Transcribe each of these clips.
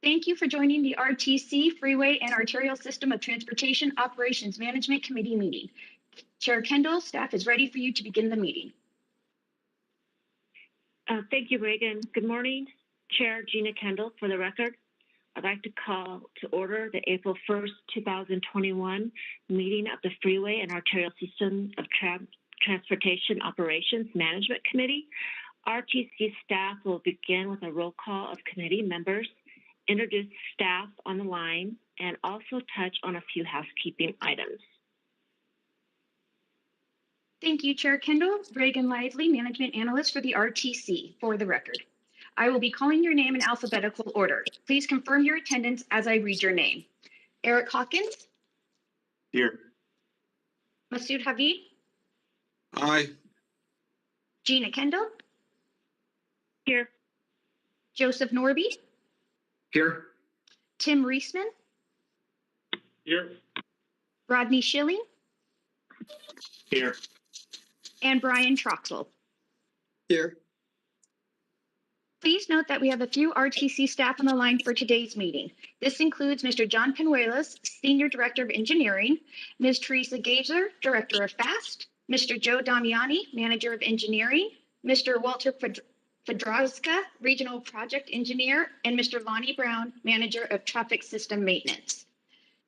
Thank you for joining the RTC Freeway and Arterial System of Transportation Operations Management Committee meeting. Chair Kendall, staff is ready for you to begin the meeting. Thank you, Reagan. Good morning, Chair Gina Kendall. For the record, I'd like to call to order the April 1st, 2021 meeting of the Freeway and Arterial System of Transportation Operations Management Committee. RTC staff will begin with a roll call of committee members, introduce staff on the line, and also touch on a few housekeeping items. Thank you, Chair Kendall. Reagan Lively, Management Analyst for the RTC, for the record. I will be calling your name in alphabetical order. Please confirm your attendance as I read your name. Eric Hawkins? Here. Masood Havid? Aye. Gina Kendall? Here. Joseph Norby? Here. Tim Reisman? Here. Rodney Schilling? Here. And Brian Troxel. Here. Please note that we have a few RTC staff on the line for today's meeting. This includes Mr. John Penuelas, Senior Director of Engineering, Ms. Teresa Gazer, Director of FAST, Mr. Joe Damiani, Manager of Engineering, Mr. Walter Fedrowska, Regional Project Engineer, and Mr. Lonnie Brown, Manager of Traffic System Maintenance.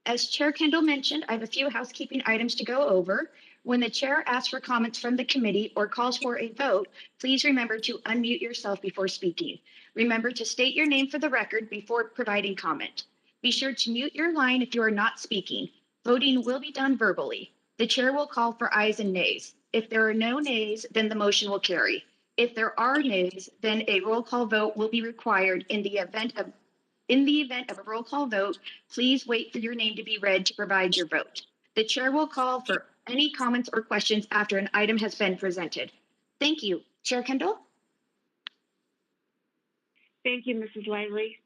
As Chair Kendall mentioned, I have a few housekeeping items to go over. When the chair asks for comments from the committee or calls for a vote, please remember to unmute yourself before speaking. Remember to state your name for the record before providing comment. Be sure to mute your line if you are not speaking. Voting will be done verbally. The chair will call for ayes and nays. If there are no nays, then the motion will carry. If there are nays, then a roll call vote will be required. In the event of a roll call vote, please wait for your name to be read to provide your vote. The chair will call for any comments or questions after an item has been presented. Thank you. Chair Kendall? Thank you, Mrs. Lively.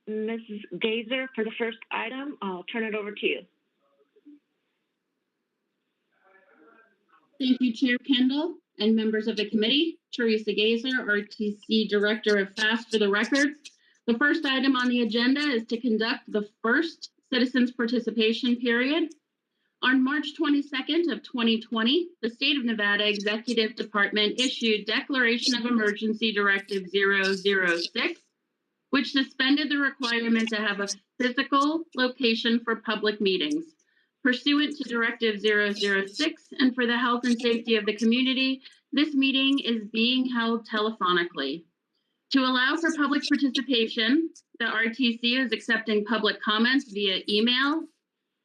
Mrs. Gazer, for the first item, I'll turn it over to you. Thank you, Chair Kendall and members of the committee. Teresa Gazer, RTC Director of FAST, for the record. The first item on the agenda is to conduct the first citizens participation period. On March 22nd of 2020, the State of Nevada Executive Department issued Declaration of Emergency Directive 006, which suspended the requirement to have a physical location for public meetings. Pursuant to Directive 006 and for the health and safety of the community, this meeting is being held telephonically. To allow for public participation, the RTC is accepting public comments via email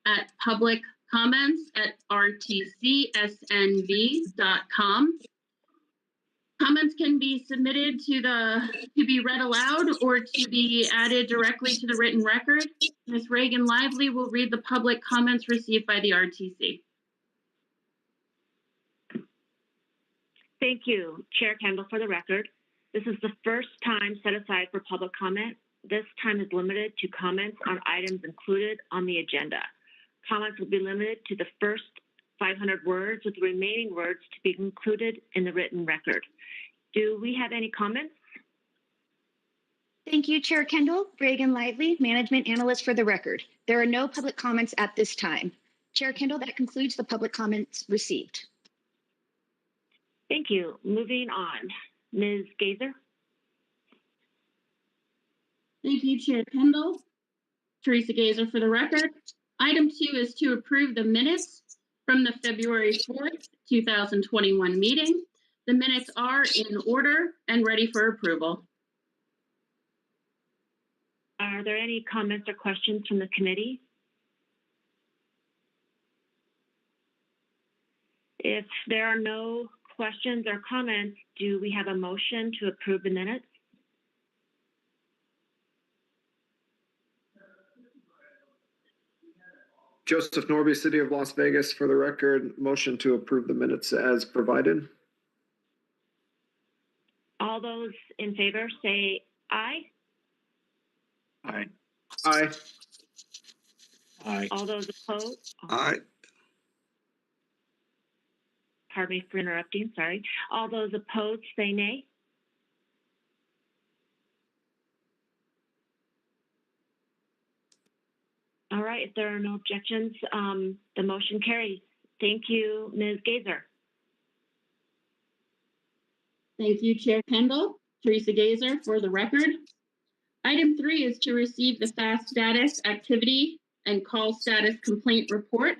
at publiccomments@rtcsnv.com. Comments can be submitted to be read aloud or to be added directly to the written record. Ms. Reagan Lively will read the public comments received by the RTC. Thank you, Chair Kendall. For the record, this is the first time set aside for public comment. This time is limited to comments on items included on the agenda. Comments will be limited to the first 500 words, with the remaining words to be included in the written record. Do we have any comments? Thank you, Chair Kendall. Reagan Lively, Management Analyst, for the record. There are no public comments at this time. Chair Kendall, that concludes the public comments received. Thank you. Moving on. Ms. Gazer. Thank you, Chair Kendall. Teresa Gazer, for the record. Item 2 is to approve the minutes from the February 4th, 2021 meeting. The minutes are in order and ready for approval. Are there any comments or questions from the committee? If there are no questions or comments, do we have a motion to approve the minutes? Joseph Norby, City of Las Vegas, for the record. Motion to approve the minutes as provided. All those in favor say aye. Aye. Aye. Aye. All those opposed? Aye. Pardon me for interrupting, sorry. All those opposed say nay. All right, if there are no objections, the motion carries. Thank you, Ms. Gazer. Thank you, Chair Kendall. Teresa Gazer for the record. Item 3 is to receive the FAST status, activity, and call status complaint report.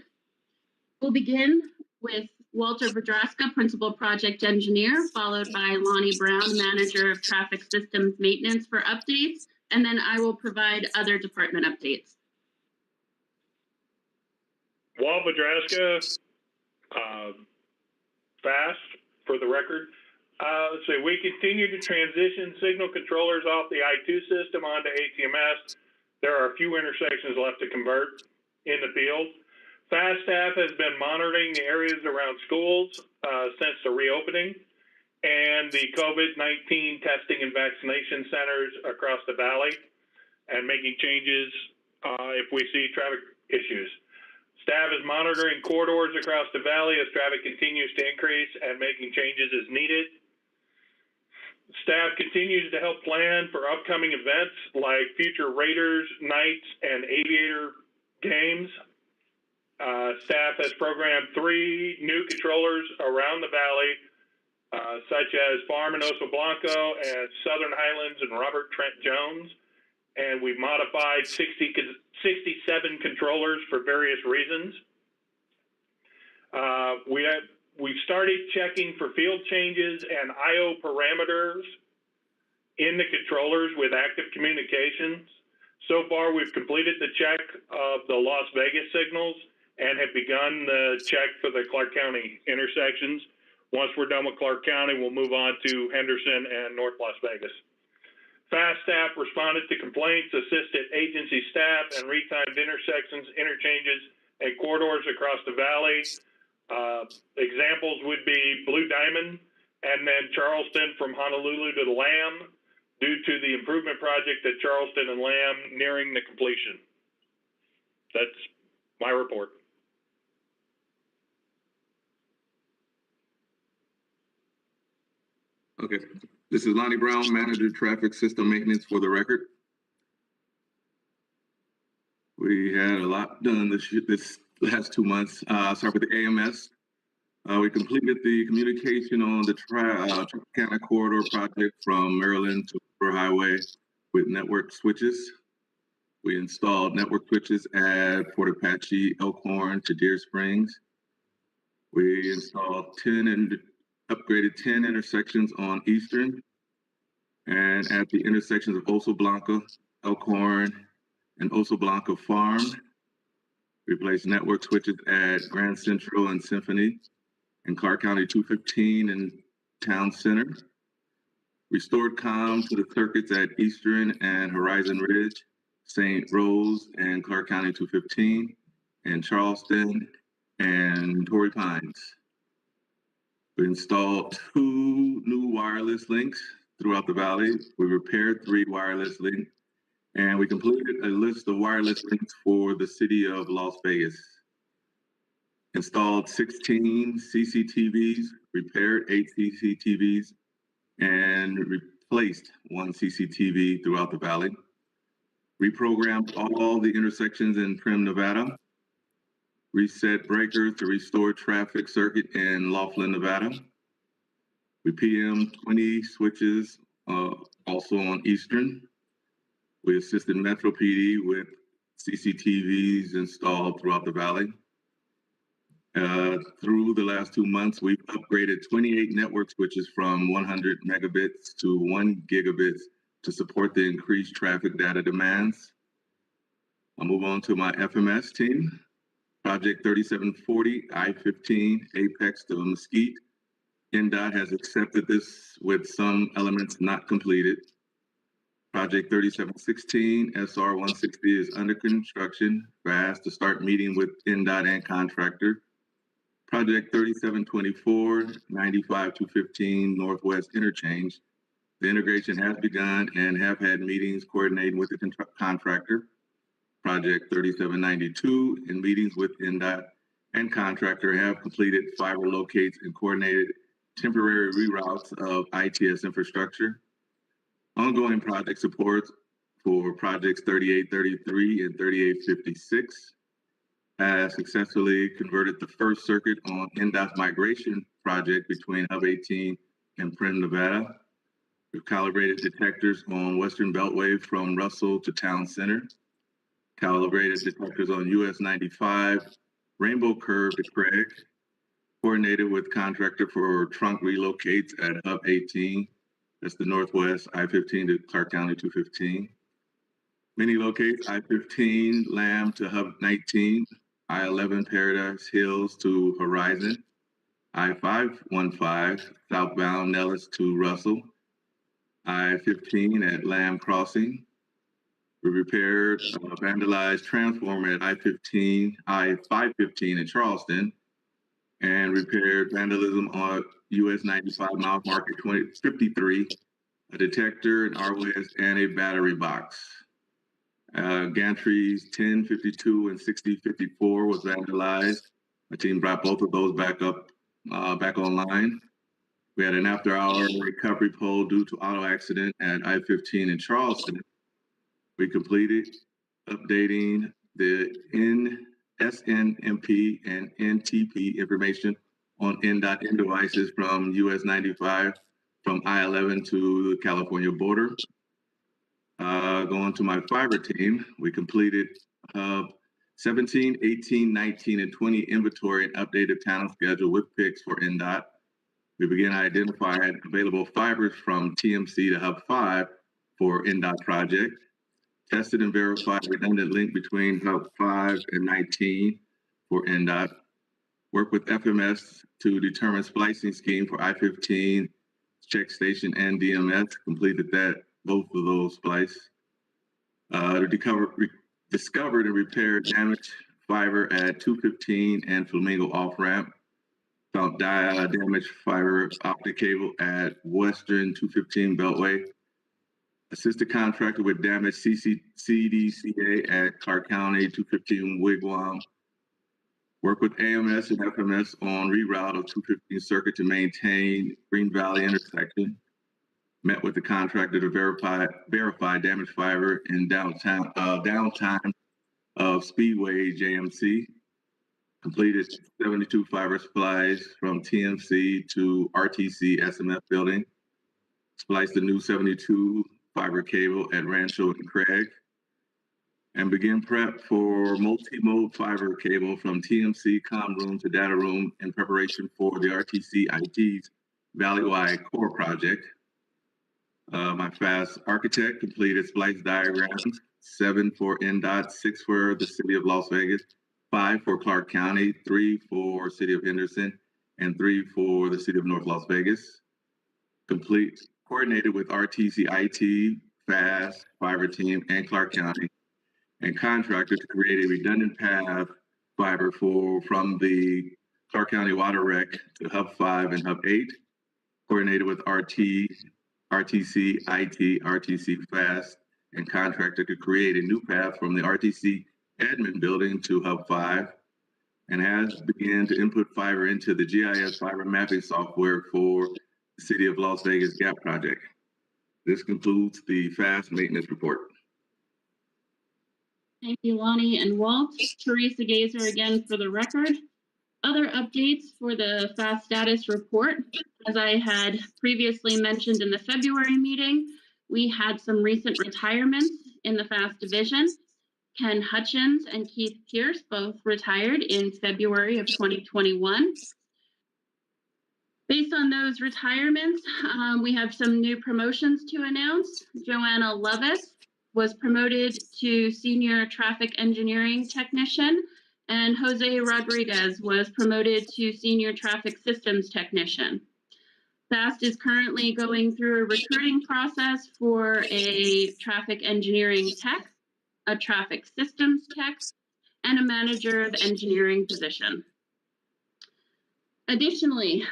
We'll begin with Walter Vedraska, Principal Project Engineer, followed by Lonnie Brown, Manager of Traffic Systems Maintenance for updates, and then I will provide other department updates. Walt Vedraska, FAST for the record. Let's see, we continue to transition signal controllers off the I2 system onto ATMS. There are a few intersections left to convert in the field. FAST staff has been monitoring the areas around schools since the reopening and the COVID-19 testing and vaccination centers across the valley and making changes if we see traffic issues. Staff is monitoring corridors across the valley as traffic continues to increase and making changes as needed. Staff continues to help plan for upcoming events like future Raiders nights and Aviator games. Staff has programmed 3 new controllers around the valley, such as Farm in Oso Blanco and Southern Highlands and Robert Trent Jones. And we've modified 67 controllers for various reasons. We've started checking for field changes and I/O parameters in the controllers with active communications. So far, we've completed the check of the Las Vegas signals and have begun the check for the Clark County intersections. Once we're done with Clark County, we'll move on to Henderson and North Las Vegas. FAST staff responded to complaints, assisted agency staff, and retimed intersections, interchanges, and corridors across the valley. Examples would be Blue Diamond and then Charleston from Honolulu to Lamb due to the improvement project at Charleston and Lamb nearing the completion. That's my report. Okay, this is Lonnie Brown, Manager Traffic System Maintenance for the record. We had a lot done this last 2 months. Start with the AMS. We completed the communication on the Tropicana Corridor project from Maryland to Upper Highway with network switches. We installed network switches at Fort Apache, Elkhorn to Deer Springs. We installed 10 and upgraded 10 intersections on Eastern and at the intersections of Oso Blanco, Elkhorn, and Oso Blanco Farm. Replaced network switches at Grand Central and Symphony and Clark County 215 and Town Center. Restored comm to the circuits at Eastern and Horizon Ridge, St. Rose and Clark County 215, and Charleston and Torrey Pines. We installed 2 new wireless links throughout the valley. We repaired 3 wireless links, and we completed a list of wireless links for the city of Las Vegas. Installed 16 CCTVs, repaired 8 CCTVs, and replaced 1 CCTV throughout the valley. Reprogrammed all the intersections in Primm, Nevada. Reset breakers to restore traffic circuit in Laughlin, Nevada. We PM 20 switches also on Eastern. We assisted Metro PD with CCTVs installed throughout the valley. Through the last 2 months, we've upgraded 28 network switches from 100 megabits to 1 gigabits to support the increased traffic data demands. I'll move on to my FMS team. Project 3740, I-15, Apex to Mesquite. NDOT has accepted this with some elements not completed. Project 3716, SR-160 is under construction, fast to start meeting with NDOT and contractor. Project 3724, 95-215 Northwest Interchange. The integration has begun and have had meetings coordinating with the contractor. Project 3792 in meetings with NDOT and contractor have completed fiber locates and coordinated temporary reroutes of ITS infrastructure. Ongoing project supports for projects 3833 and 3856. Has successfully converted the first circuit on NDOT's migration project between Hub 18 and Prim, Nevada. We've calibrated detectors on Western Beltway from Russell to Town Center. Calibrated detectors on US 95, Rainbow Curve to Craig. Coordinated with contractor for trunk relocates at Hub 18. That's the Northwest I-15 to Clark County 215. Mini locates I-15 Lamb to Hub 19. I-11 Paradise Hills to Horizon. I-515 southbound Nellis to Russell. I-15 at Lamb Crossing. We repaired vandalized transformer at I-515 in Charleston, and repaired vandalism on US 95 mile marker 2053, a detector, an RWS, and a battery box. Gantries 1052 and 6054 was vandalized. My team brought both of those back online. We had an after-hour recovery pole due to auto accident at I-15 in Charleston. We completed updating the SNMP and NTP information on NDOT end devices from US 95 from I-11 to the California border. Going to my fiber team, we completed 17, 18, 19, and 20 inventory and updated panel schedule with picks for NDOT. We began identifying available fibers from TMC to Hub 5 for NDOT project. Tested and verified redundant link between Hub 5 and 19 for NDOT. Worked with FMS to determine splicing scheme for I-15, check station, and DMS. Completed both of those splice. Discovered and repaired damaged fiber at 215 and Flamingo off-ramp. Found damaged fiber optic cable at Western 215 Beltway. Assisted contractor with damaged CDCA at Clark County 215 Wigwam. Work with AMS and FMS on reroute of 215 circuit to maintain Green Valley intersection. Met with the contractor to verify damaged fiber in downtime of Speedway JMC. Completed 72 fiber supplies from TMC to RTC SMF building. Spliced the new 72 fiber cable at Rancho and Craig, and begin prep for multi-mode fiber cable from TMC comm room to data room in preparation for the RTC IT's Valley-wide core project. My FAST architect completed splice diagrams, 7 for NDOT, 6 for the city of Las Vegas, 5 for Clark County, 3 for city of Henderson, and 3 for the city of North Las Vegas. Coordinated with RTC IT, FAST, fiber team, and Clark County, and contractor to create a redundant path fiber from the Clark County Water Rec to Hub 5 and Hub 8. Coordinated with RTC IT, RTC FAST, and contractor to create a new path from the RTC admin building to Hub 5, and has begun to input fiber into the GIS fiber mapping software for the City of Las Vegas GAP project. This concludes the FAST maintenance report. Thank you, Lonnie and Walt. Teresa Gazer again for the record. Other updates for the FAST status report. As I had previously mentioned in the February meeting, we had some recent retirements in the FAST division. Ken Hutchins and Keith Pierce both retired in February of 2021. Based on those retirements, we have some new promotions to announce. Joanna Levis was promoted to Senior Traffic Engineering Technician, and Jose Rodriguez was promoted to Senior Traffic Systems Technician. FAST is currently going through a recruiting process for a traffic engineering tech, a traffic systems tech, and a manager of engineering position. Additionally,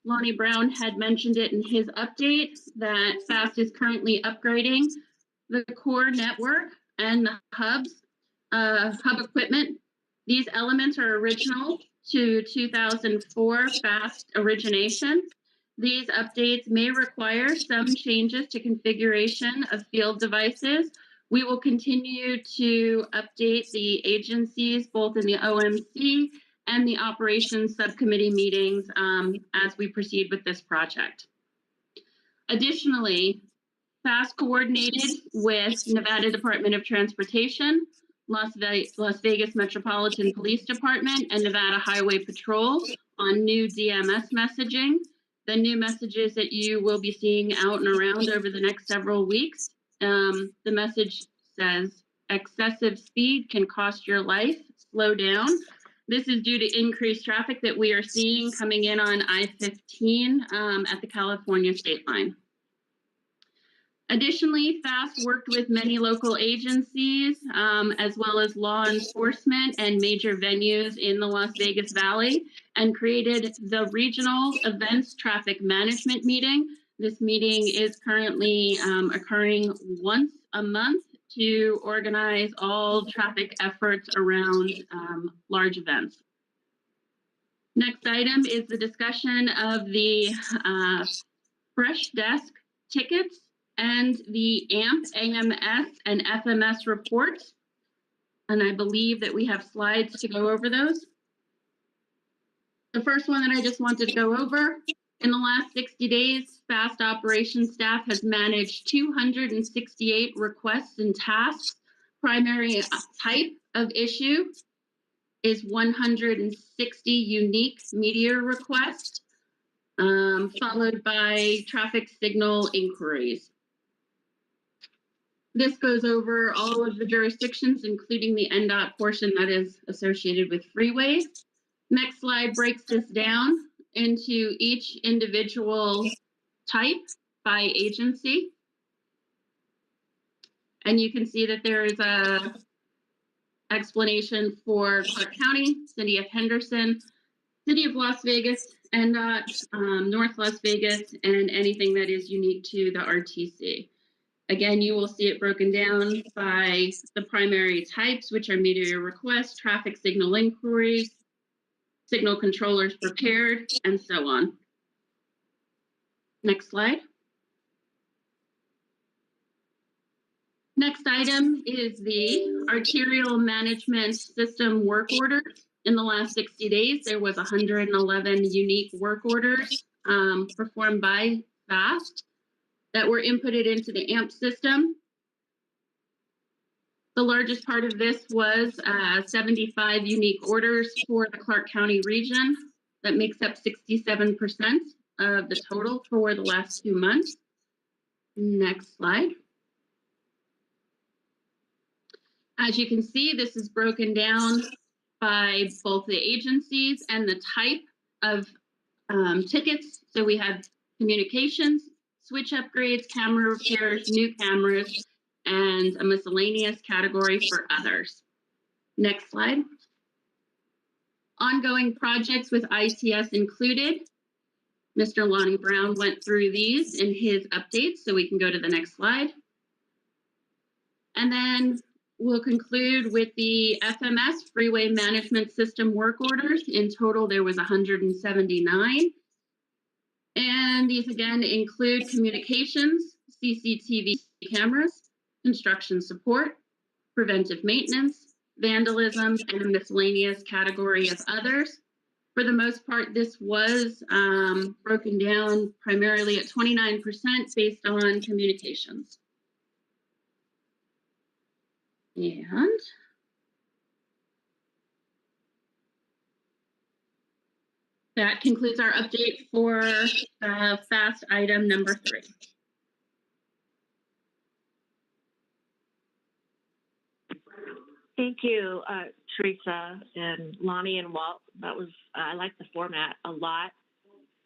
Lonnie Brown had mentioned it in his update that FAST is currently upgrading the core network and the hubs, hub equipment. These elements are original to 2004 FAST origination, These updates may require some changes to configuration of field devices. We will continue to update the agencies, both in the OMC and the operations subcommittee meetings as we proceed with this project. Additionally, FAST coordinated with Nevada Department of Transportation, Las Vegas Metropolitan Police Department, and Nevada Highway Patrol on new DMS messaging. The new messages that you will be seeing out and around over the next several weeks. The message says, excessive speed can cost your life, slow down. This is due to increased traffic that we are seeing coming in on I-15 at the California state line. Additionally, FAST worked with many local agencies, as well as law enforcement and major venues in the Las Vegas Valley, and created the Regional Events Traffic Management Meeting. This meeting is currently occurring once a month to organize all traffic efforts around large events. Next item is the discussion of the Fresh Desk tickets and the AMP, AMS, and FMS reports. And I believe that we have slides to go over those. The first one that I just wanted to go over, in the last 60 days, FAST operations staff has managed 268 requests and tasks. Primary type of issue is 160 unique media requests, followed by traffic signal inquiries. This goes over all of the jurisdictions, including the NDOT portion that is associated with freeways. Next slide breaks this down into each individual type by agency. And you can see that there is a explanation for Clark County, City of Henderson, City of Las Vegas, NDOT, North Las Vegas, and anything that is unique to the RTC. Again, you will see it broken down by the primary types, which are media requests, traffic signal inquiries, signal controllers prepared, and so on. Next slide. Next item is the arterial management system work orders. In the last 60 days, there was 111 unique work orders performed by FAST that were inputted into the AMP system. The largest part of this was 75 unique orders for the Clark County region. That makes up 67% of the total for the last 2 months. Next slide. As you can see, this is broken down by both the agencies and the type of tickets. So we have communications, switch upgrades, camera repairs, new cameras, and a miscellaneous category for others. Next slide. Ongoing projects with ICS included. Mr. Lonnie Brown went through these in his updates, so we can go to the next slide. And then we'll conclude with the FMS, Freeway Management System work orders. In total, there was 179. And these again include communications, CCTV cameras, construction support, preventive maintenance, vandalism, and a miscellaneous category of others. For the most part, this was broken down primarily at 29% based on communications. And that concludes our update for FAST item number 3. Thank you, Teresa and Lonnie and Walt. That was, I like the format a lot.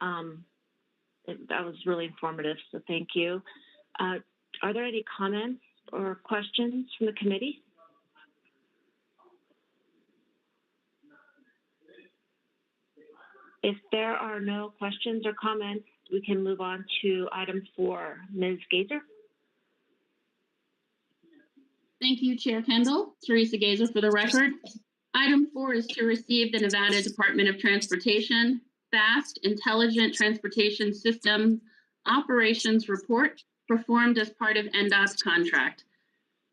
That was really informative, so thank you. Are there any comments or questions from the committee? If there are no questions or comments, we can move on to item 4. Ms. Gazer. Thank you, Chair Kendall. Teresa Gazer for the record. Item 4 is to receive the Nevada Department of Transportation FAST Intelligent Transportation System Operations Report performed as part of NDOT's contract.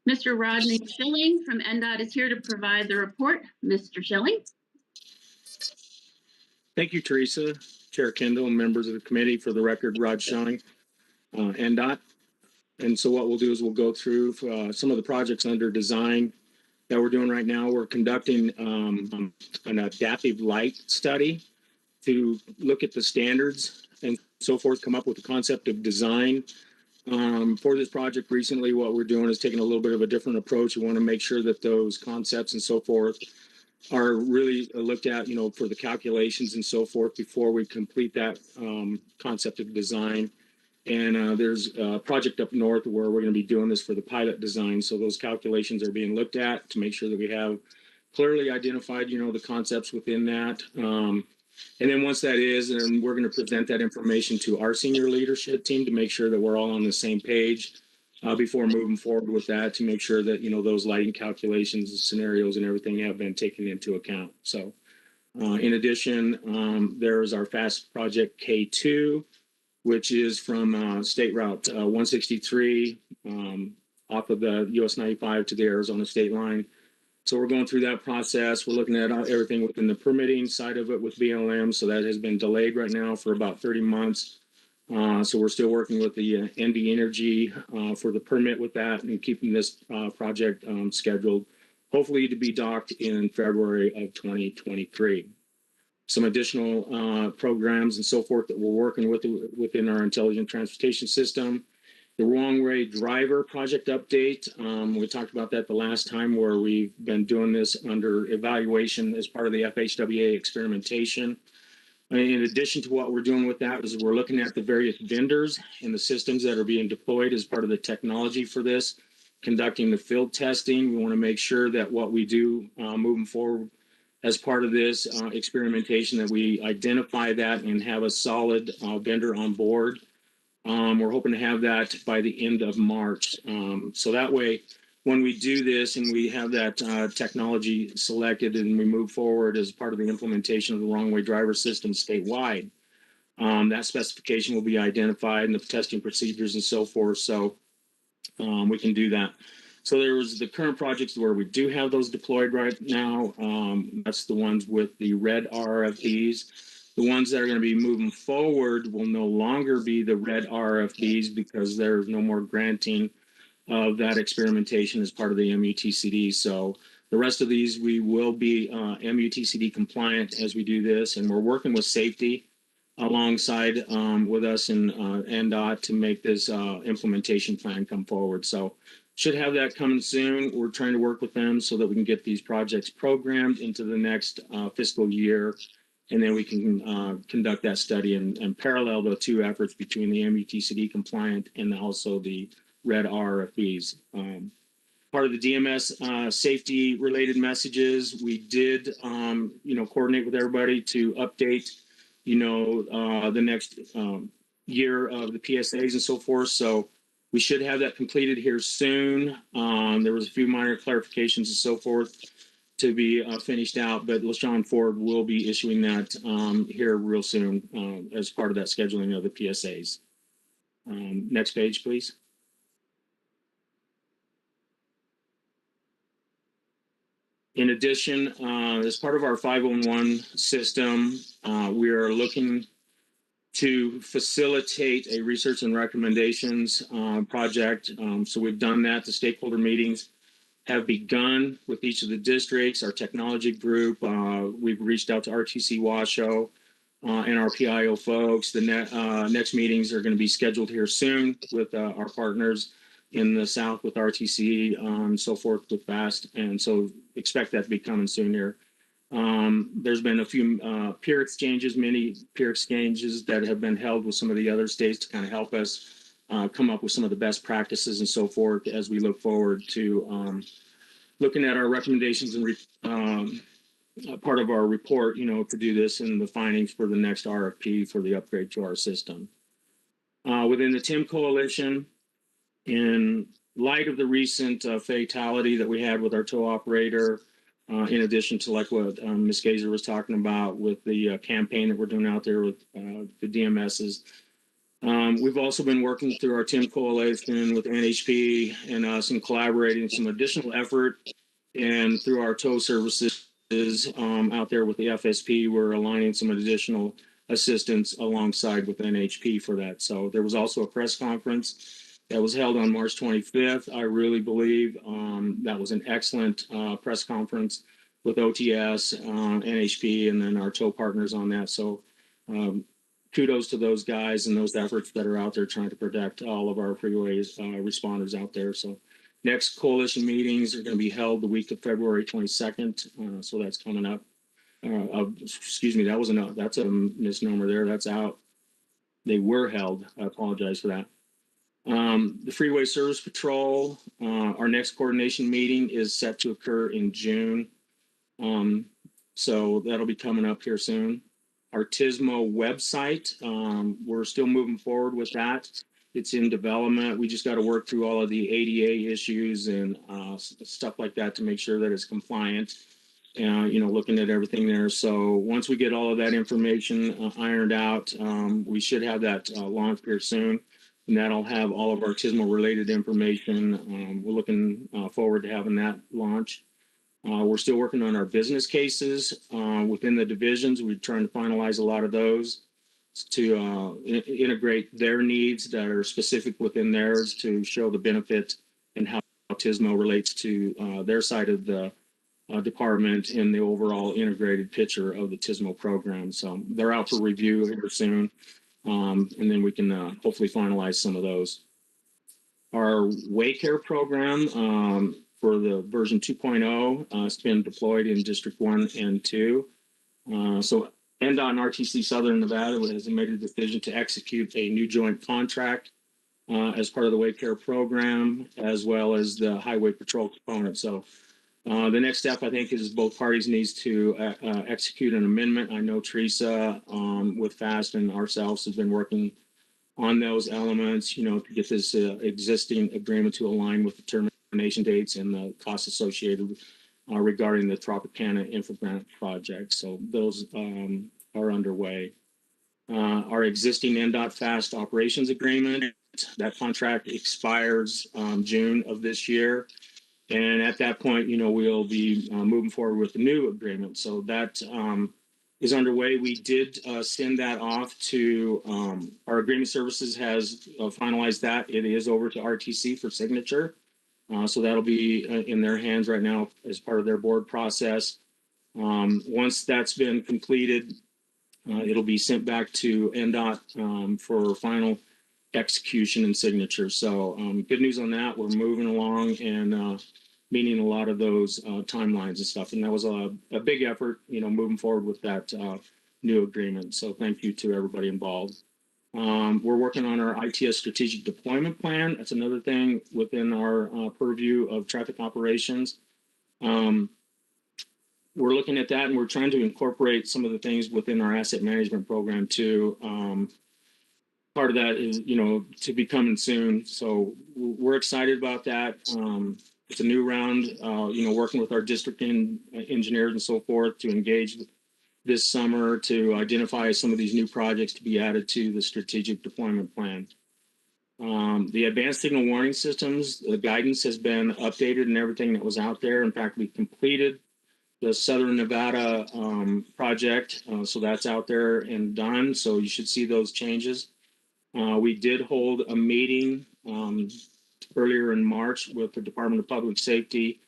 Mr. Rodney Schilling from NDOT is here to provide the report. Mr. Schilling. Thank you, Teresa, Chair Kendall, and members of the committee. For the record, Rod Schilling, NDOT. And so what we'll do is we'll go through some of the projects under design that we're doing right now. We're conducting an adaptive light study to look at the standards and so forth, come up with the concept of design. For this project recently, what we're doing is taking a little bit of a different approach. We want to make sure that those concepts and so forth are really looked at, for the calculations and so forth before we complete that concept of design. And there's a project up north where we're going to be doing this for the pilot design. So those calculations are being looked at to make sure that we have clearly identified, the concepts within that. And then once that is, and we're going to present that information to our senior leadership team to make sure that we're all on the same page before moving forward with that, to make sure that, those lighting calculations and scenarios and everything have been taken into account. So in addition, there's our FAST project K2, which is from State Route 163 off of the US 95 to the Arizona state line. So we're going through that process. We're looking at everything within the permitting side of it with BLM. So that has been delayed right now for about 30 months. So we're still working with the NV Energy for the permit with that and keeping this project scheduled, hopefully to be docked in February of 2023. Some additional programs and so forth that we're working with within our intelligent transportation system. The wrong way driver project update. We talked about that the last time, where we've been doing this under evaluation as part of the FHWA experimentation. In addition to what we're doing with that is we're looking at the various vendors and the systems that are being deployed as part of the technology for this, conducting the field testing. We want to make sure that what we do moving forward as part of this experimentation, that we identify that and have a solid vendor on board. We're hoping to have that by the end of March. So that way, when we do this and we have that technology selected and we move forward as part of the implementation of the wrong way driver system statewide, that specification will be identified and the testing procedures and so forth. So we can do that. So there was the current projects where we do have those deployed right now. That's the ones with the red RFPs. The ones that are going to be moving forward will no longer be the red RFPs because there's no more granting of that experimentation as part of the MUTCD. So the rest of these, we will be MUTCD compliant as we do this. And we're working with safety alongside with us and NDOT to make this implementation plan come forward. So should have that coming soon. We're trying to work with them so that we can get these projects programmed into the next fiscal year. And then we can conduct that study and parallel the two efforts between the MUTCD compliant and also the red RFPs. Part of the DMS safety related messages, we did, coordinate with everybody to update, the next year of the PSAs and so forth. So we should have that completed here soon. There was a few minor clarifications and so forth to be finished out, but LaShawn Ford will be issuing that here real soon as part of that scheduling of the PSAs. Next page, please. In addition, as part of our 511 system, we are looking to facilitate a research and recommendations project. So we've done that. The stakeholder meetings have begun with each of the districts, our technology group. We've reached out to RTC Washoe and our PIO folks. The next meetings are going to be scheduled here soon with our partners in the South with RTC and so forth with FAST. And so expect that to be coming soon here. There's been a few peer exchanges, many peer exchanges that have been held with some of the other states to kind of help us come up with some of the best practices and so forth as we look forward to looking at our recommendations and part of our report, to do this and the findings for the next RFP for the upgrade to our system. Within the TIM Coalition, in light of the recent fatality that we had with our tow operator, in addition to like what Ms. Gazer was talking about with the campaign that we're doing out there with the DMSs. We've also been working through our TIM coalition with NHP and us and collaborating some additional effort. And through our tow services out there with the FSP, we're aligning some additional assistance alongside with NHP for that. So there was also a press conference that was held on March 25th. I really believe that was an excellent press conference with OTS, NHP, and then our tow partners on that. So kudos to those guys and those efforts that are out there trying to protect all of our freeways responders out there. So next coalition meetings are going to be held the week of February 22nd. So that's coming up. Excuse me, that's a misnomer there. That's out. They were held. I apologize for that. The Freeway Service Patrol, our next coordination meeting is set to occur in June. So that'll be coming up here soon. Our TSMO website, we're still moving forward with that. It's in development. We just got to work through all of the ADA issues and stuff like that to make sure that it's compliant. Looking at everything there. So once we get all of that information ironed out, we should have that launched here soon. And that'll have all of our TSMO related information. We're looking forward to having that launch. We're still working on our business cases within the divisions. We're trying to finalize a lot of those to integrate their needs that are specific within theirs to show the benefit and how TSMO relates to their side of the department in the overall integrated picture of the TSMO program. So they're out for review here soon. And then we can hopefully finalize some of those. Our Waycare program for the version 2.0 has been deployed in District 1 and 2. So NDOT and RTC Southern Nevada has made a decision to execute a new joint contract as part of the Waycare program, as well as the Highway Patrol component. So the next step, I think, is both parties needs to execute an amendment. I know Teresa with FAST and ourselves has been working on those elements, to get this existing agreement to align with the termination dates and the costs associated regarding the Tropicana Infogrant project. So those are underway. Our existing NDOT FAST operations agreement, that contract expires June of this year. And at that point, we'll be moving forward with the new agreement. So that is underway. We did send that off to our agreement services has finalized that. It is over to RTC for signature. So that'll be in their hands right now as part of their board process. Once that's been completed, it'll be sent back to NDOT for final execution and signature. So good news on that. We're moving along and meeting a lot of those timelines and stuff. And that was a big effort, moving forward with that new agreement. So thank you to everybody involved. We're working on our ITS strategic deployment plan. That's another thing within our purview of traffic operations. We're looking at that and we're trying to incorporate some of the things within our asset management program too. Part of that is, to be coming soon. So we're excited about that. It's a new round, working with our district engineers and so forth to engage this summer to identify some of these new projects to be added to the strategic deployment plan. The advanced signal warning systems, the guidance has been updated and everything that was out there. In fact, we completed the Southern Nevada project. So that's out there and done. So you should see those changes. We did hold a meeting earlier in March with the Department of Public Safety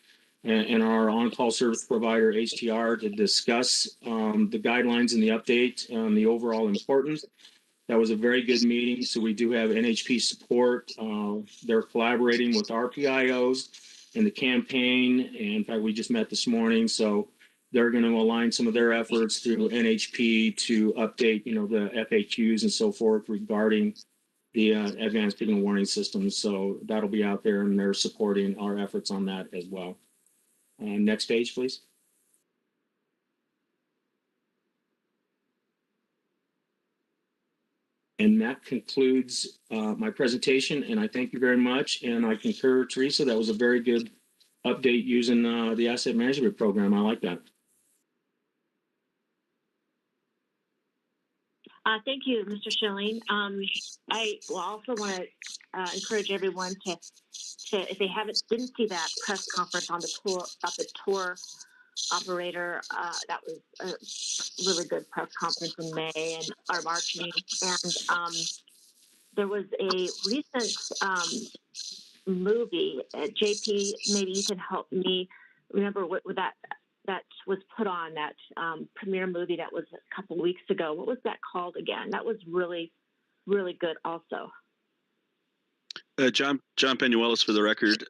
and our on-call service provider, HTR, to discuss the guidelines and the update on the overall importance. That was a very good meeting. So we do have NHP support. They're collaborating with our PIOs in the campaign. And in fact, we just met this morning. So they're going to align some of their efforts through NHP to update, the FAQs and so forth regarding the advanced signal warning systems. So that'll be out there and they're supporting our efforts on that as well. Next page, please. And that concludes my presentation. And I thank you very much. And I concur, Teresa, that was a very good update using the asset management program. I like that. Thank you, Mr. Schilling. I will also want to encourage everyone to, if they didn't see that press conference on the tour about the tour operator, that was a really good press conference in May and our March meeting. And there was a recent movie. JP, maybe you can help me remember what that was put on, that premiere movie that was a couple weeks ago. What was that called again? That was really, really good also. John Penuelos for the record.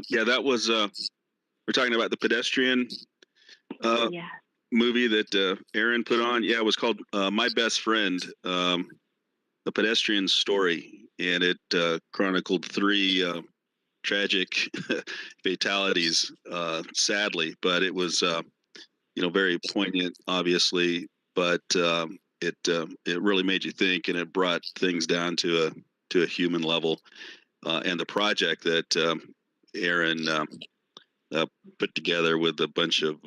Yeah, that was, we're talking about the pedestrian Yeah. movie that Aaron put on. Yeah, it was called My Best Friend, The Pedestrian Story. And it chronicled 3 tragic fatalities, sadly, but it was, very poignant, obviously, but it really made you think, and it brought things down to a human level. And the project that Aaron put together with a bunch of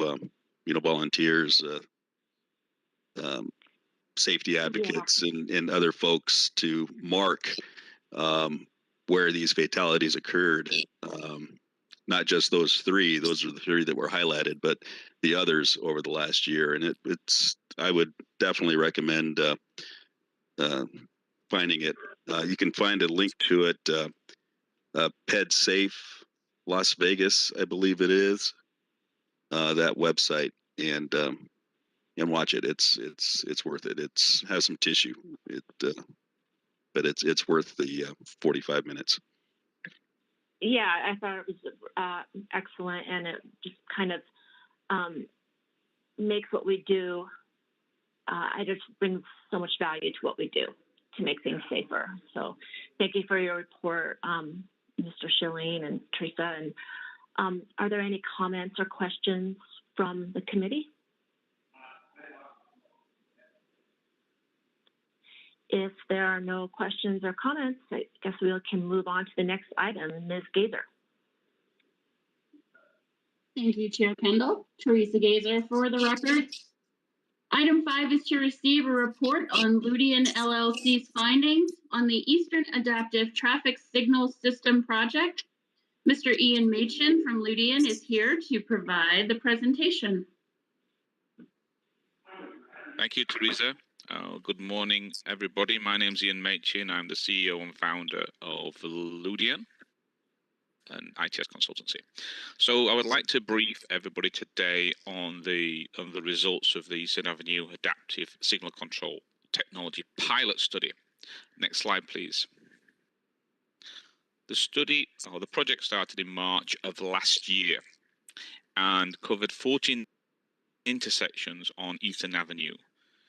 volunteers, safety advocates, and other folks to mark where these fatalities occurred. Not just those 3; those are the 3 that were highlighted, but the others over the last year. And I would definitely recommend finding it. You can find a link to it. Ped Safe Las Vegas, I believe it is, that website, and watch it. It's worth it. It's has some tissue. But it's worth the 45 minutes. Yeah, I thought it was excellent, and it just kind of makes what we do. I just bring so much value to what we do to make things safer. So, thank you for your report, Mr. Schilling and Teresa. And are there any comments or questions from the committee? If there are no questions or comments, I guess we can move on to the next item. Ms. Gazer. Thank you, Chair Kendall. Teresa Gazer for the record. Item 5 is to receive a report on LUDIAN LLC's findings on the Eastern Adaptive Traffic Signal System project. Mr. Ian Machin from LUDIAN is here to provide the presentation. Thank you, Teresa. Good morning, everybody. My name is Ian Machin. I'm the CEO and founder of LUDIAN, an ITS consultancy. So I would like to brief everybody today on the results of the Eastern Avenue Adaptive Signal Control Technology Pilot Study. Next slide, please. The project started in March of last year and covered 14 intersections on Eastern Avenue,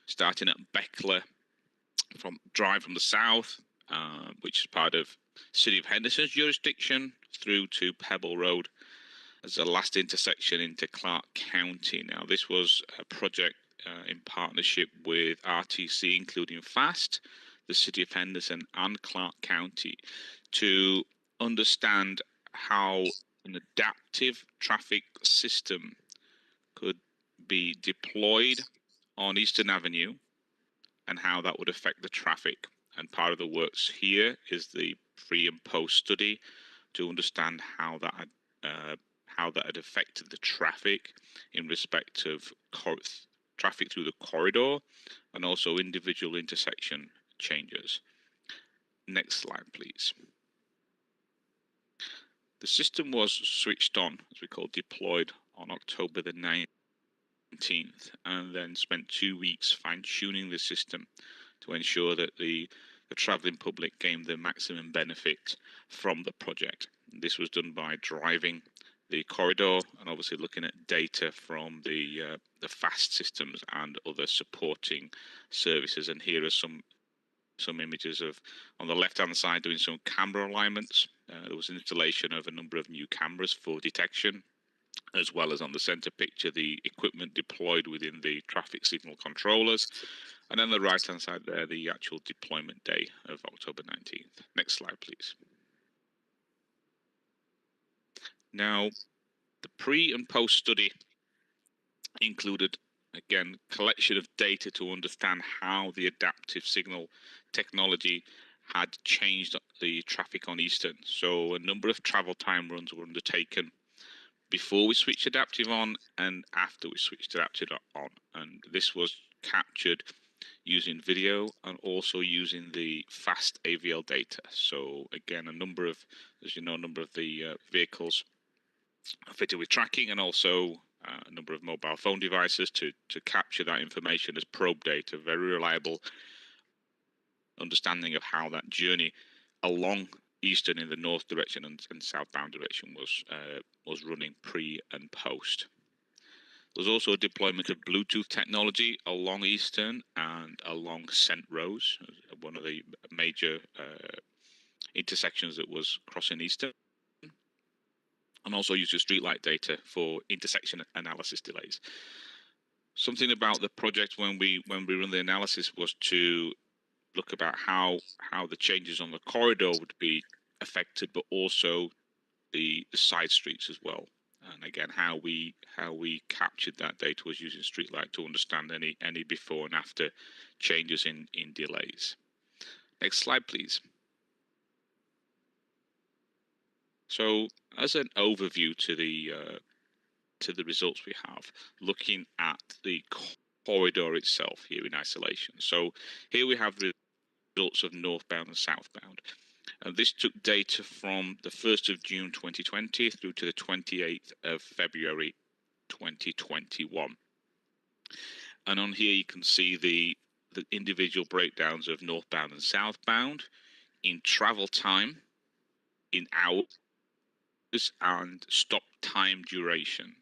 starting at Beckler Drive from the south, which is part of City of Henderson's jurisdiction, through to Pebble Road as the last intersection into Clark County. Now, this was a project in partnership with RTC, including FAST, the City of Henderson, and Clark County, to understand how an adaptive traffic system could be deployed on Eastern Avenue and how that would affect the traffic. And part of the works here is the pre and post study to understand how that had affected the traffic in respect of traffic through the corridor and also individual intersection changes. Next slide, please. The system was switched on, as we call deployed, on October the 19th, and then spent 2 weeks fine-tuning the system to ensure that the travelling public gained the maximum benefit from the project. This was done by driving the corridor and obviously looking at data from the FAST systems and other supporting services. And here are some images of, on the left-hand side, doing some camera alignments. There was an installation of a number of new cameras for detection, as well as on the center picture, the equipment deployed within the traffic signal controllers. And on the right-hand side there, the actual deployment day of October 19th. Next slide, please. Now, The pre and post study included, again, collection of data to understand how the adaptive signal technology had changed the traffic on Eastern. So a number of travel time runs were undertaken before we switched adaptive on and after we switched adaptive on. And this was captured using video and also using the fast AVL data. So again, as you know, a number of the vehicles are fitted with tracking, and also a number of mobile phone devices to capture that information as probe data, very reliable understanding of how that journey along Eastern in the north direction and southbound direction was running pre and post. There's also a deployment of Bluetooth technology along Eastern and along St. Rose, one of the major intersections that was crossing Eastern, and also used streetlight data for intersection analysis delays. Something about the project when we run the analysis was to look about how the changes on the corridor would be affected, but also the side streets as well. And again, how we captured that data was using streetlight to understand any before and after changes in delays. Next slide, please. So, as an overview to the results we have, looking at the corridor itself here in isolation. So here we have the results of northbound and southbound. This took data from the 1st of June 2020 through to the 28th of February 2021. And on here you can see the individual breakdowns of northbound and southbound in travel time, in hours, and stop time duration.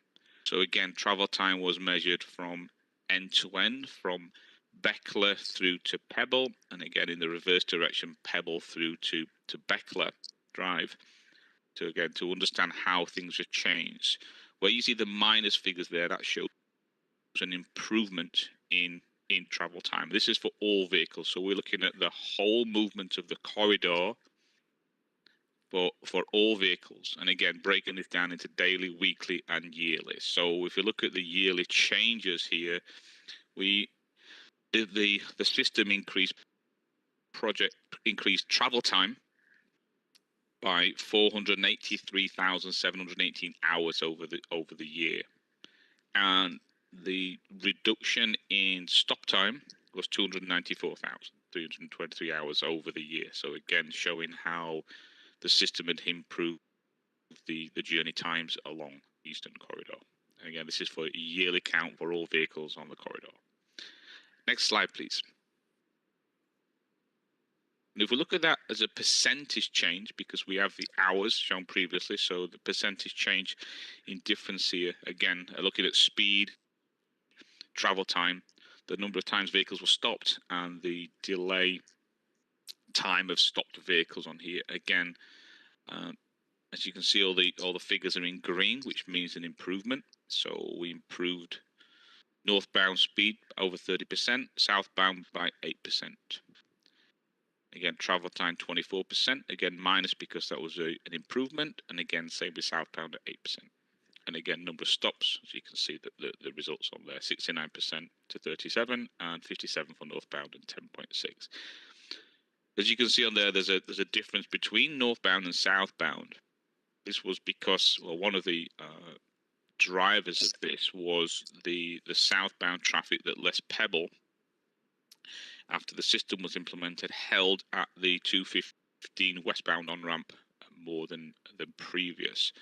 So again, travel time was measured from end to end, from Beckler through to Pebble, and again in the reverse direction, Pebble through to Beckler Drive, to understand how things have changed. Where you see the minus figures there, that shows an improvement in travel time. This is for all vehicles, so we're looking at the whole movement of the corridor for all vehicles, and again breaking this down into daily, weekly, and yearly. So if you look at the yearly changes here, the system increased travel time by 483,718 hours over the year, and the reduction in stop time was 294,323 hours over the year. So again, showing how the system had improved the journey times along Eastern Corridor. And again, this is for a yearly count for all vehicles on the corridor. Next slide, please. And if we look at that as a percentage change, because we have the hours shown previously, so the percentage change in difference here, again, looking at speed, travel time, the number of times vehicles were stopped, and the delay time of stopped vehicles on here. Again, as you can see, all the figures are in green, which means an improvement. So we improved northbound speed over 30%, southbound by 8%. Again, travel time 24%. Again, minus because that was an improvement. And again, same with southbound at 8%. And again, number of stops, as you can see the results on there, 69% to 37, and 57 for northbound and 10.6. As you can see on there, there's a difference between northbound and southbound. This was because, well, one of the drivers of this was the southbound traffic that left Pebble after the system was implemented held at the 215 westbound on-ramp more than previous.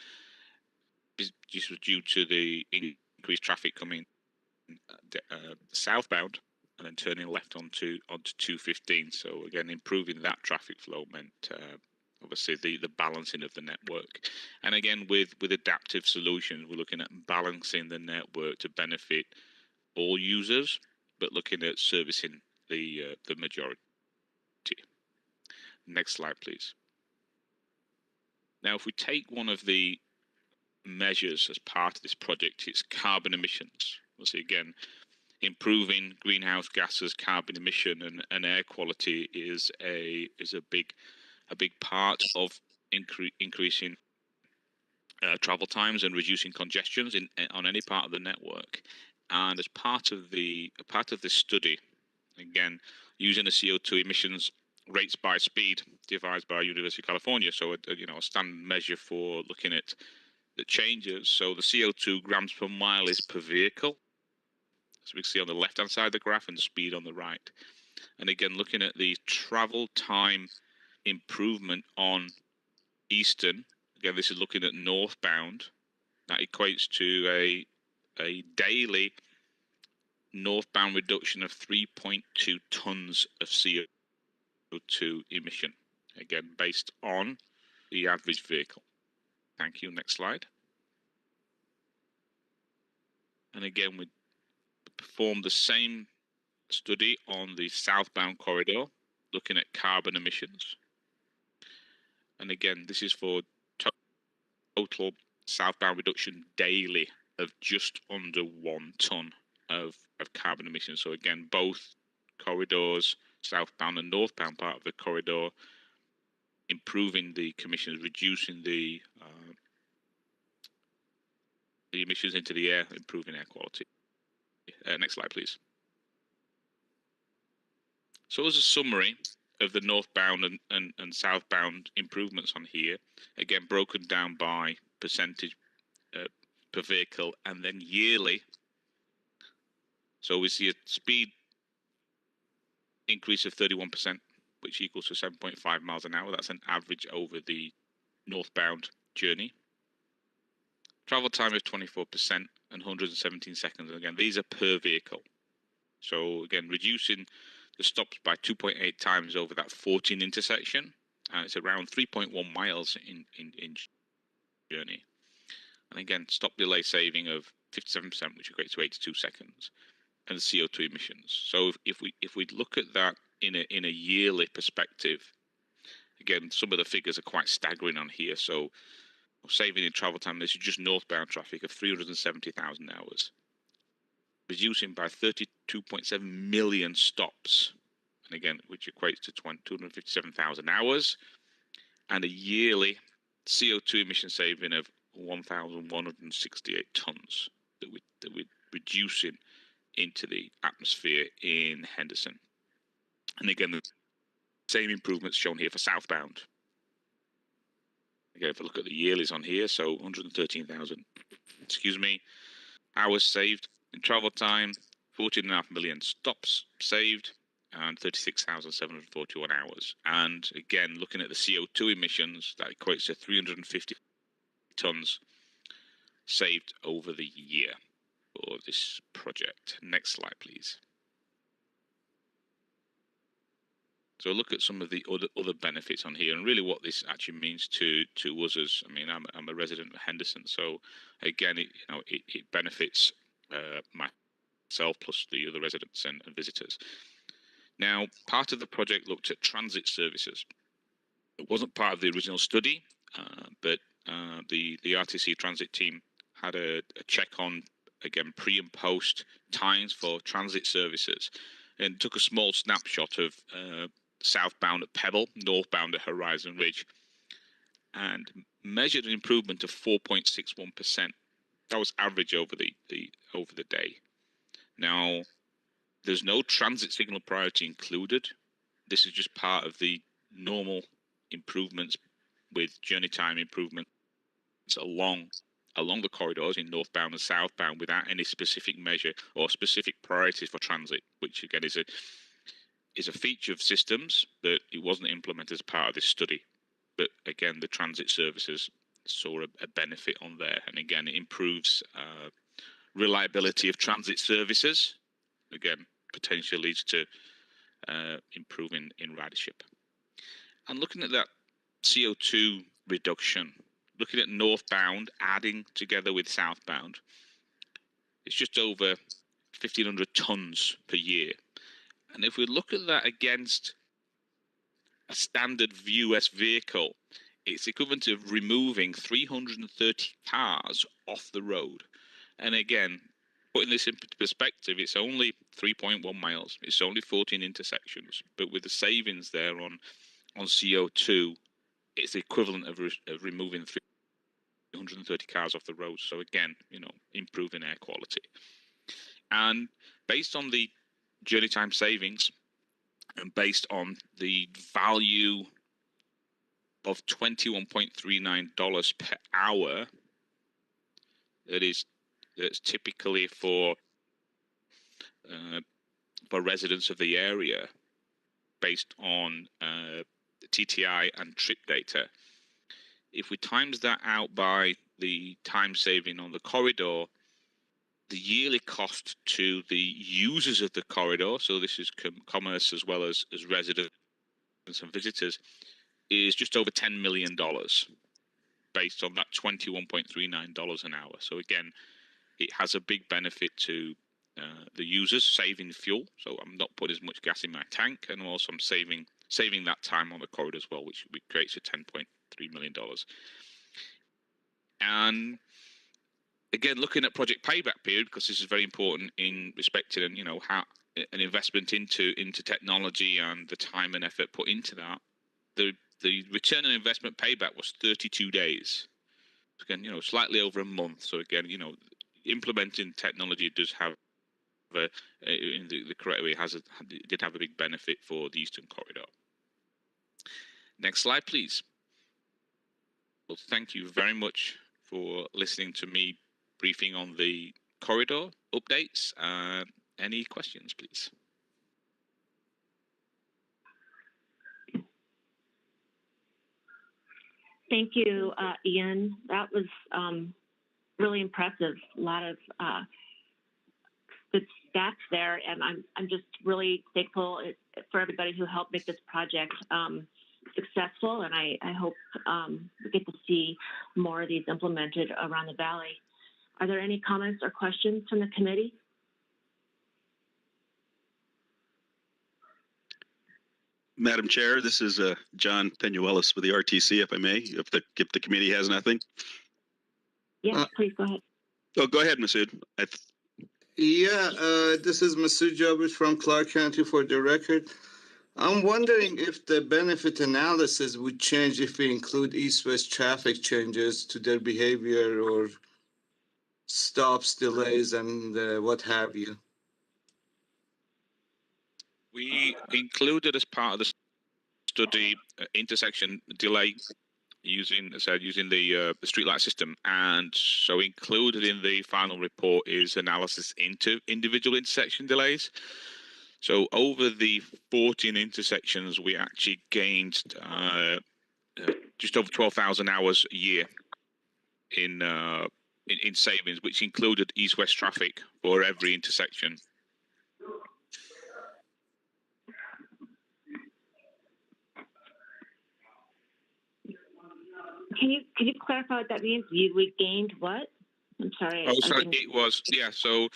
This was due to the increased traffic coming southbound and then turning left onto 215. So again, improving that traffic flow meant obviously the balancing of the network. And again, with adaptive solutions, we're looking at balancing the network to benefit all users, but looking at servicing the majority. Next slide, please. Now, if we take one of the measures as part of this project, it's carbon emissions. We'll see again, improving greenhouse gases, carbon emission, and air quality is a big part of increasing travel times and reducing congestions on any part of the network. And as part of this study, again, using the CO2 emissions rates by speed devised by University of California, so a standard measure for looking at the changes. So the CO2 grams per mile is per vehicle, so we can see on the left-hand side of the graph, and speed on the right. And again, looking at the travel time improvement on Eastern, again, this is looking at northbound. That equates to a daily northbound reduction of 3.2 tons of CO2 emission, again, based on the average vehicle. Thank you. Next slide. And again, we performed the same study on the southbound corridor, looking at carbon emissions. And again, this is for total southbound reduction daily of just under 1 ton of carbon emissions. So again, both corridors, southbound and northbound part of the corridor, improving the emissions, reducing the emissions into the air, improving air quality. Next slide, please. So as a summary of the northbound and southbound improvements on here, again, broken down by percentage per vehicle and then yearly. So we see a speed increase of 31%, which equals to 7.5 miles an hour. That's an average over the northbound journey. Travel time of 24% and 117 seconds. And again, these are per vehicle. So again, reducing the stops by 2.8 times over that 14 intersection. And it's around 3.1 miles in journey. And again, stop delay saving of 57%, which equates to 82 seconds. And the CO2 emissions. So if we look at that in a yearly perspective, again, some of the figures are quite staggering on here. So saving in travel time, this is just northbound traffic of 370,000 hours, reducing by 32.7 million stops, and again, which equates to 257,000 hours, and a yearly CO2 emission saving of 1,168 tons that we're reducing into the atmosphere in Henderson. And again, the same improvements shown here for southbound. Again, if I look at the yearlies on here, so 113,000, hours saved in travel time, 14.5 million stops saved, and 36,741 hours. And again, looking at the CO2 emissions, that equates to 350 tons saved over the year for this project. Next slide, please. So look at some of the other benefits on here, and really what this actually means to us as, I mean, I'm a resident of Henderson, so again, it benefits myself plus the other residents and visitors. Now, part of the project looked at transit services. It wasn't part of the original study, but the RTC transit team had a check on, again, pre and post times for transit services, and took a small snapshot of southbound at Pebble, northbound at Horizon Ridge, and measured an improvement of 4.61%. That was average over the day. Now, there's no transit signal priority included. This is just part of the normal improvements with journey time improvements along the corridors in northbound and southbound without any specific measure or specific priorities for transit, which again is a feature of systems that it wasn't implemented as part of this study. But again, the transit services saw a benefit on there, and again, it improves reliability of transit services. Again, potentially leads to improving in ridership. And looking at that CO2 reduction, looking at northbound, adding together with southbound, it's just over 1,500 tons per year. And if we look at that against a standard US vehicle, it's equivalent to removing 330 cars off the road. And again, putting this in perspective, it's only 3.1 miles. It's only 14 intersections. But with the savings there on CO2, it's the equivalent of removing 130 cars off the road. So again, improving air quality. And based on the journey time savings and based on the value of $21.39 per hour, that's typically for residents of the area, based on TTI and trip data. If we times that out by the time saving on the corridor, the yearly cost to the users of the corridor, so this is commerce as well as residents and visitors, is just over $10 million based on that $21.39 an hour. So again, it has a big benefit to the users, saving fuel. So I'm not putting as much gas in my tank, and also I'm saving that time on the corridor as well, which creates a $10.3 million. And again, looking at project payback period, because this is very important in respecting, how an investment into technology and the time and effort put into that. The return on investment payback was 32 days. Again, slightly over a month. So again, implementing technology does have in the correct way did have a big benefit for the Eastern Corridor. Next slide, please. Well, thank you very much for listening to me briefing on the corridor updates. Any questions, please? Thank you, Ian. That was really impressive. A lot of good stats there, and I'm just really thankful for everybody who helped make this project successful, and I hope we get to see more of these implemented around the valley. Are there any comments or questions from the committee? Madam Chair, this is John Penuelos with the RTC, if I may, if the committee has nothing. Yes, please go ahead. Oh, go ahead, Masood. This is Masood Jabir from Clark County for the record. I'm wondering if the benefit analysis would change if we include east-west traffic changes to their behavior or stops, delays, and what have you. We included as part of the study intersection delay using the streetlight system, and so included in the final report is analysis into individual intersection delays. So over the 14 intersections, we actually gained just over 12,000 hours a year in savings, which included east-west traffic for every intersection. Can you clarify what that means? We gained what? I'm sorry. Oh, sorry. It was, yeah. So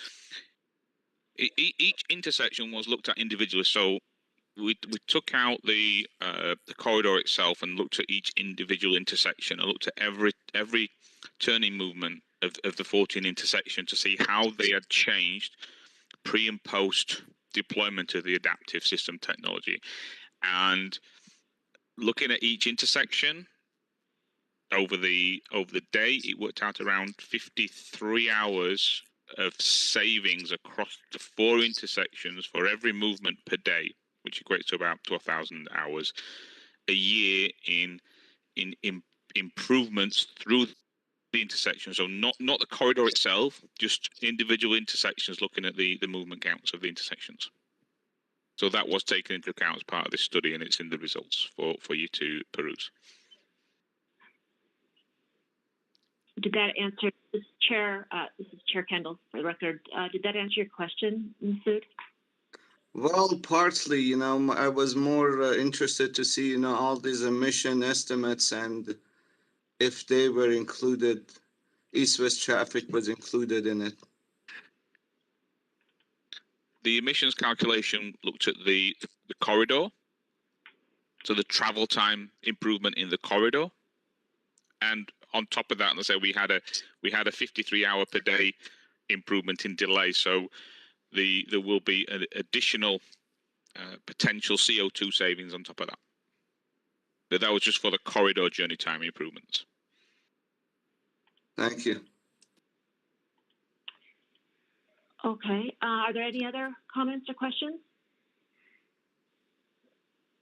each intersection was looked at individually. So we took out the corridor itself and looked at each individual intersection. I looked at every turning movement of the 14 intersections to see how they had changed pre and post deployment of the adaptive system technology. And looking at each intersection over the day, it worked out around 53 hours of savings across the 4 intersections for every movement per day, which equates to about 12,000 hours a year in improvements through the intersection. So not the corridor itself, just individual intersections, looking at the movement counts of the intersections. So that was taken into account as part of this study, and it's in the results for you to peruse. Did that answer, this is Chair Kendall for the record. Did that answer your question, Masood? Well, partly, I was more interested to see, all these emission estimates and if they were included, east-west traffic was included in it. The emissions calculation looked at the corridor, so the travel time improvement in the corridor, and on top of that, let's say we had a 53-hour per day improvement in delay. So there will be an additional potential CO2 savings on top of that. But that was just for the corridor journey time improvements. Thank you. Okay, are there any other comments or questions?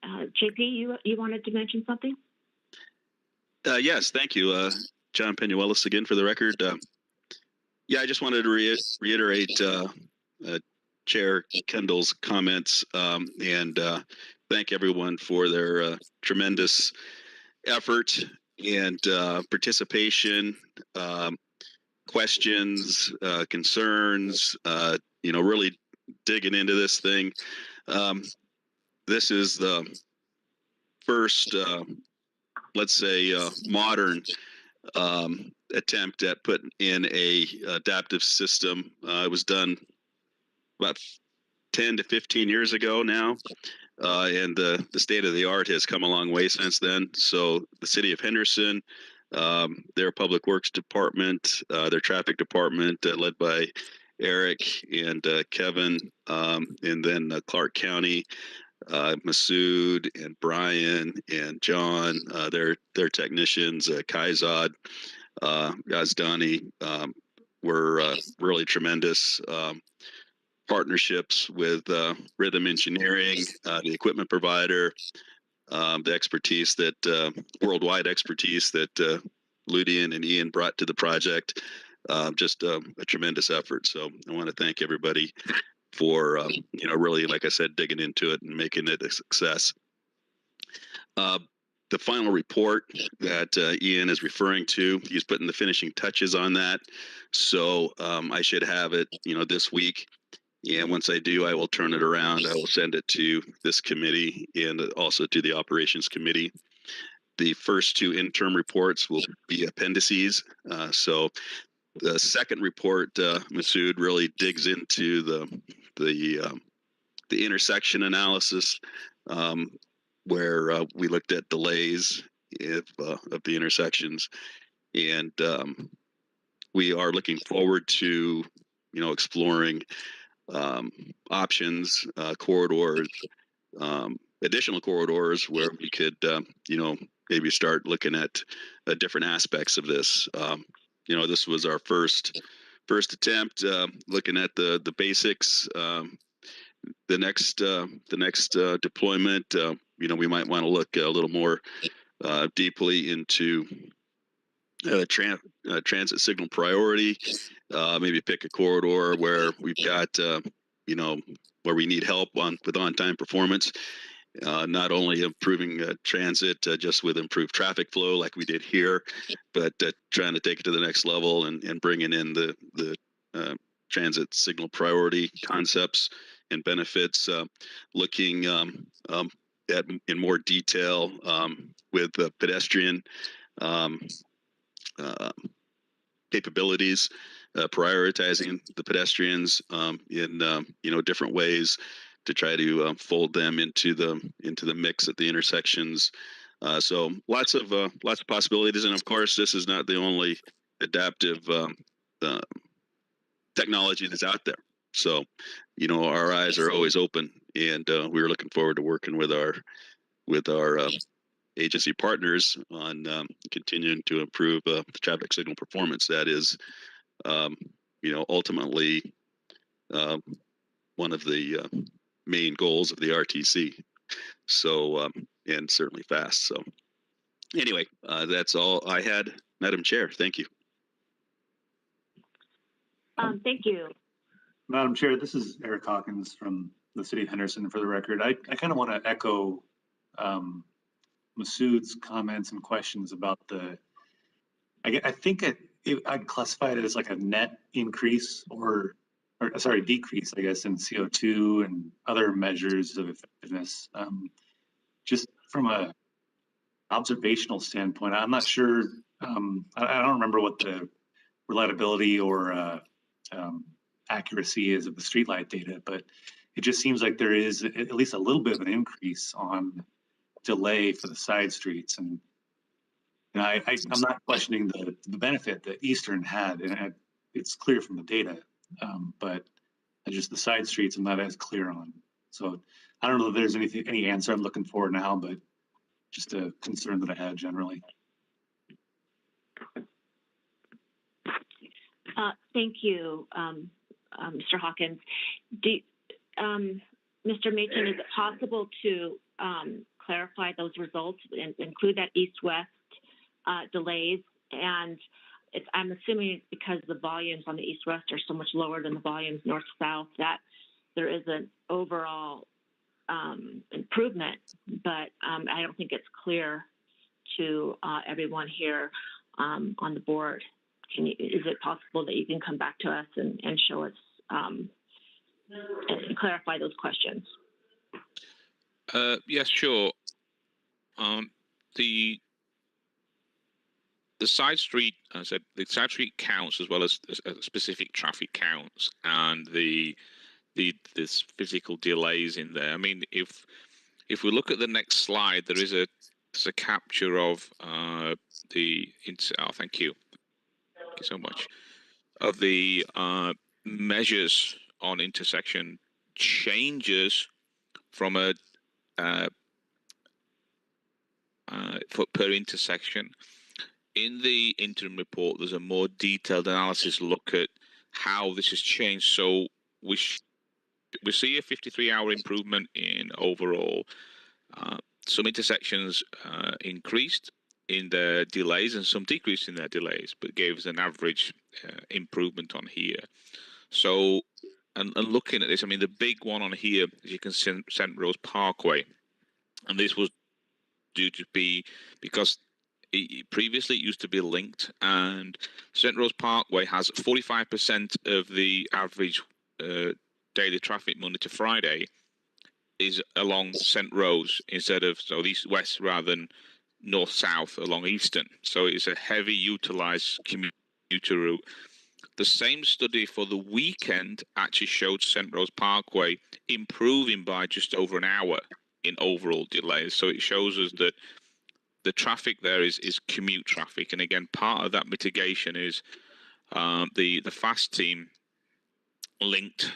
JP, you wanted to mention something? Yes, thank you. John Penuelos again for the record. Yeah, I just wanted to reiterate Chair Kendall's comments and thank everyone for their tremendous effort and participation, questions, concerns, really digging into this thing. This is the first, let's say, modern attempt at putting in a adaptive system. It was done about 10 to 15 years ago now, and the state of the art has come a long way since then. So the city of Henderson, their public works department, their traffic department, led by Eric and Kevin, and then Clark County, Masood and Brian and John, their technicians, Kaizad, Gazdani, were really tremendous. Partnerships with Rhythm Engineering, the equipment provider, the expertise that worldwide expertise that LUDIAN and Ian brought to the project. Just a tremendous effort. So I want to thank everybody for really, like I said, digging into it and making it a success. The final report that Ian is referring to, he's putting the finishing touches on that. So I should have it, this week. And once I do, I will turn it around. I will send it to this committee and also to the operations committee. The first two interim reports will be appendices. So the second report, Masood, really digs into the intersection analysis, where we looked at delays of the intersections, and we are looking forward to exploring options, corridors, additional corridors where we could maybe start looking at different aspects of this. This was our first attempt, looking at the basics. The next deployment, we might want to look a little more deeply into transit signal priority. Maybe pick a corridor where we've got where we need help with on-time performance. Not only improving transit just with improved traffic flow like we did here, but trying to take it to the next level and bringing in the transit signal priority concepts and benefits, looking at in more detail with pedestrian capabilities, prioritizing the pedestrians in different ways to try to fold them into the mix at the intersections. So lots of possibilities, and of course, this is not the only adaptive technology that's out there. So, our eyes are always open, and we're looking forward to working with our agency partners on continuing to improve the traffic signal performance. That is, ultimately one of the main goals of the RTC. So, and certainly fast. So anyway, that's all I had, Madam Chair. Thank you. Thank you. Madam Chair, this is Eric Hawkins from the City of Henderson. For the record, I kind of want to echo Masood's comments and questions about I think I'd classify it as like a net increase or decrease, I guess, in CO2 and other measures of effectiveness. Just from a observational standpoint, I'm not sure. I don't remember what the reliability or accuracy is of the streetlight data, but it just seems like there is at least a little bit of an increase on delay for the side streets. And I'm not questioning the benefit that Eastern had, and it's clear from the data, but just the side streets I'm not as clear on. So I don't know if there's any answer I'm looking for now, but just a concern that I had generally. Thank you, Mr. Hawkins. Mr. Macon, is it possible to clarify those results and include that east-west delays? And I'm assuming it's because the volumes on the east-west are so much lower than the volumes north-south that there is an overall improvement, but I don't think it's clear to everyone here on the board. Is it possible that you can come back to us and show us and clarify those questions? Yes, sure. The side street, as I said, the side street counts as well as specific traffic counts and this physical delays in there. I mean, if we look at the next slide, there's a capture of oh, thank you so much, of the measures on intersection changes from a foot per intersection. In the interim report, there's a more detailed analysis look at how this has changed. So we see a 53-hour improvement in overall. Some intersections increased in their delays and some decreased in their delays, but gave us an average improvement on here. So, and looking at this, I mean, the big one on here, as you can see, St. Rose Parkway, and this was due to be because previously it used to be linked, and St. Rose Parkway has 45% of the average daily traffic Monday to Friday is along St. Rose instead of east-west rather than north-south along Eastern. So it's a heavy utilized commuter route. The same study for the weekend actually showed St. Rose Parkway improving by just over an hour in overall delays. So it shows us that the traffic there is commute traffic. And again, part of that mitigation is the FAST team linked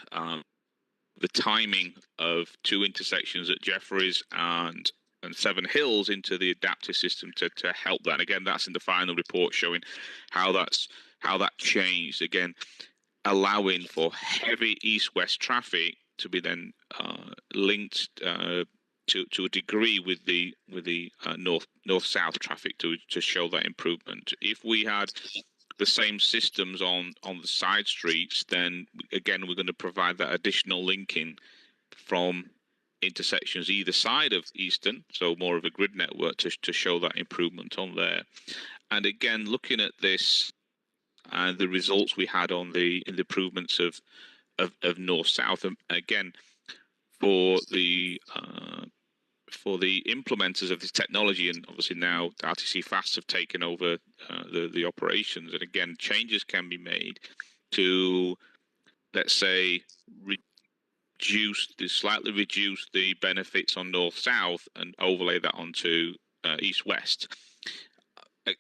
the timing of two intersections at Jeffreys and Seven Hills into the adaptive system to help that. And again, that's in the final report showing how that changed. Again, allowing for heavy east-west traffic to be then linked to a degree with the north-south traffic to show that improvement. If we had the same systems on the side streets, then again we're going to provide that additional linking from intersections either side of Eastern, so more of a grid network to show that improvement on there. And again, looking at this and the results we had on the improvements of north-south, again for the implementers of this technology, and obviously now the RTC Fast have taken over the operations, and again changes can be made to, let's say, slightly reduce the benefits on north-south and overlay that onto east-west,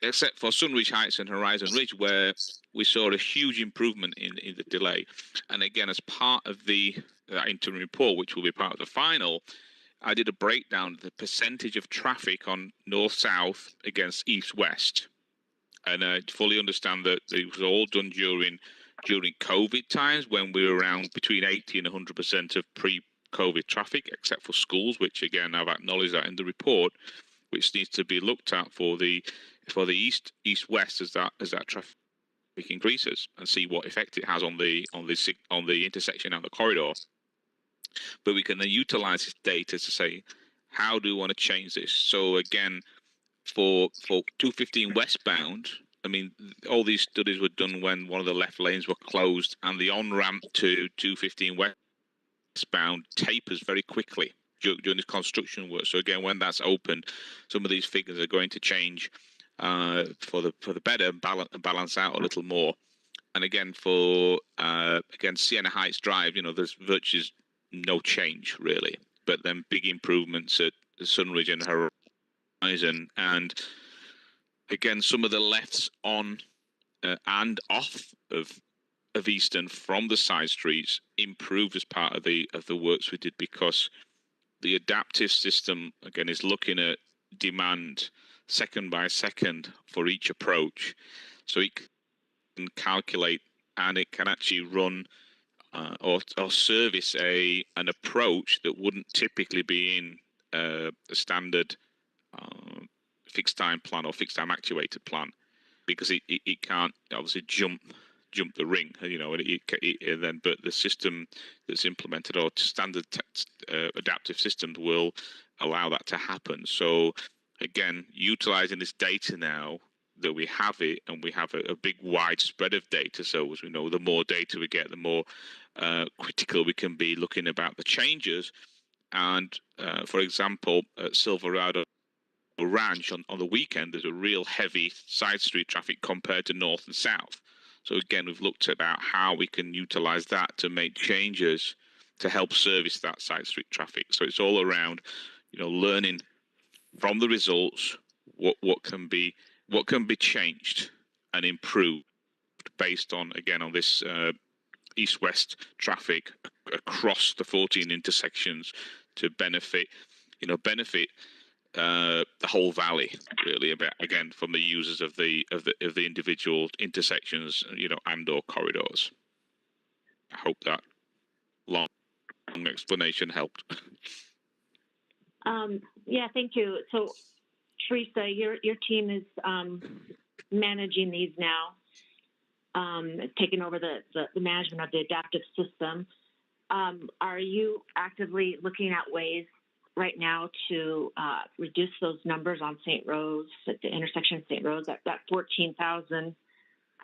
except for Sunridge Heights and Horizon Ridge, where we saw a huge improvement in the delay. And again, as part of that interim report, which will be part of the final, I did a breakdown of the percentage of traffic on north-south against east-west. And I fully understand that it was all done during COVID times when we were around between 80 and 100% of pre-COVID traffic, except for schools, which again, I've acknowledged that in the report, which needs to be looked at for the east-west as that traffic increases, and see what effect it has on the intersection and the corridor. But we can then utilize this data to say, how do we want to change this? So again, for 215 westbound, I mean, all these studies were done when one of the left lanes were closed, and the on-ramp to 215 westbound tapers very quickly during this construction work. So again, when that's opened, some of these figures are going to change for the better, balance out a little more. And again, for Sienna Heights Drive, there's virtually no change really, but then big improvements at Sunridge and Horizon, and again some of the lefts on and off of Eastern from the side streets improved as part of the works we did, because the adaptive system again is looking at demand second by second for each approach, so it can calculate and it can actually run or service an approach that wouldn't typically be in a standard fixed time plan or fixed time actuated plan, because it can't obviously jump the ring, you know, and then but the system that's implemented or standard adaptive systems will allow that to happen. So again, utilizing this data now that we have it, and we have a big wide spread of data, so as we know, the more data we get, the more critical we can be looking about the changes. And for example, at Silverado Ranch on the weekend, there's a real heavy side street traffic compared to north and south. So again, we've looked about how we can utilize that to make changes to help service that side street traffic. So it's all around, you know, learning from the results what can be changed and improved based on, again, on this east-west traffic across the 14 intersections to benefit the whole valley, really, about, again, from the users of the individual intersections, you know, and/or corridors. I hope that long explanation helped. Yeah, thank you. So, Teresa, your team is managing these now, taking over the management of the adaptive system. Are you actively looking at ways right now to reduce those numbers on St. Rose, at the intersection of St. Rose? That 14,000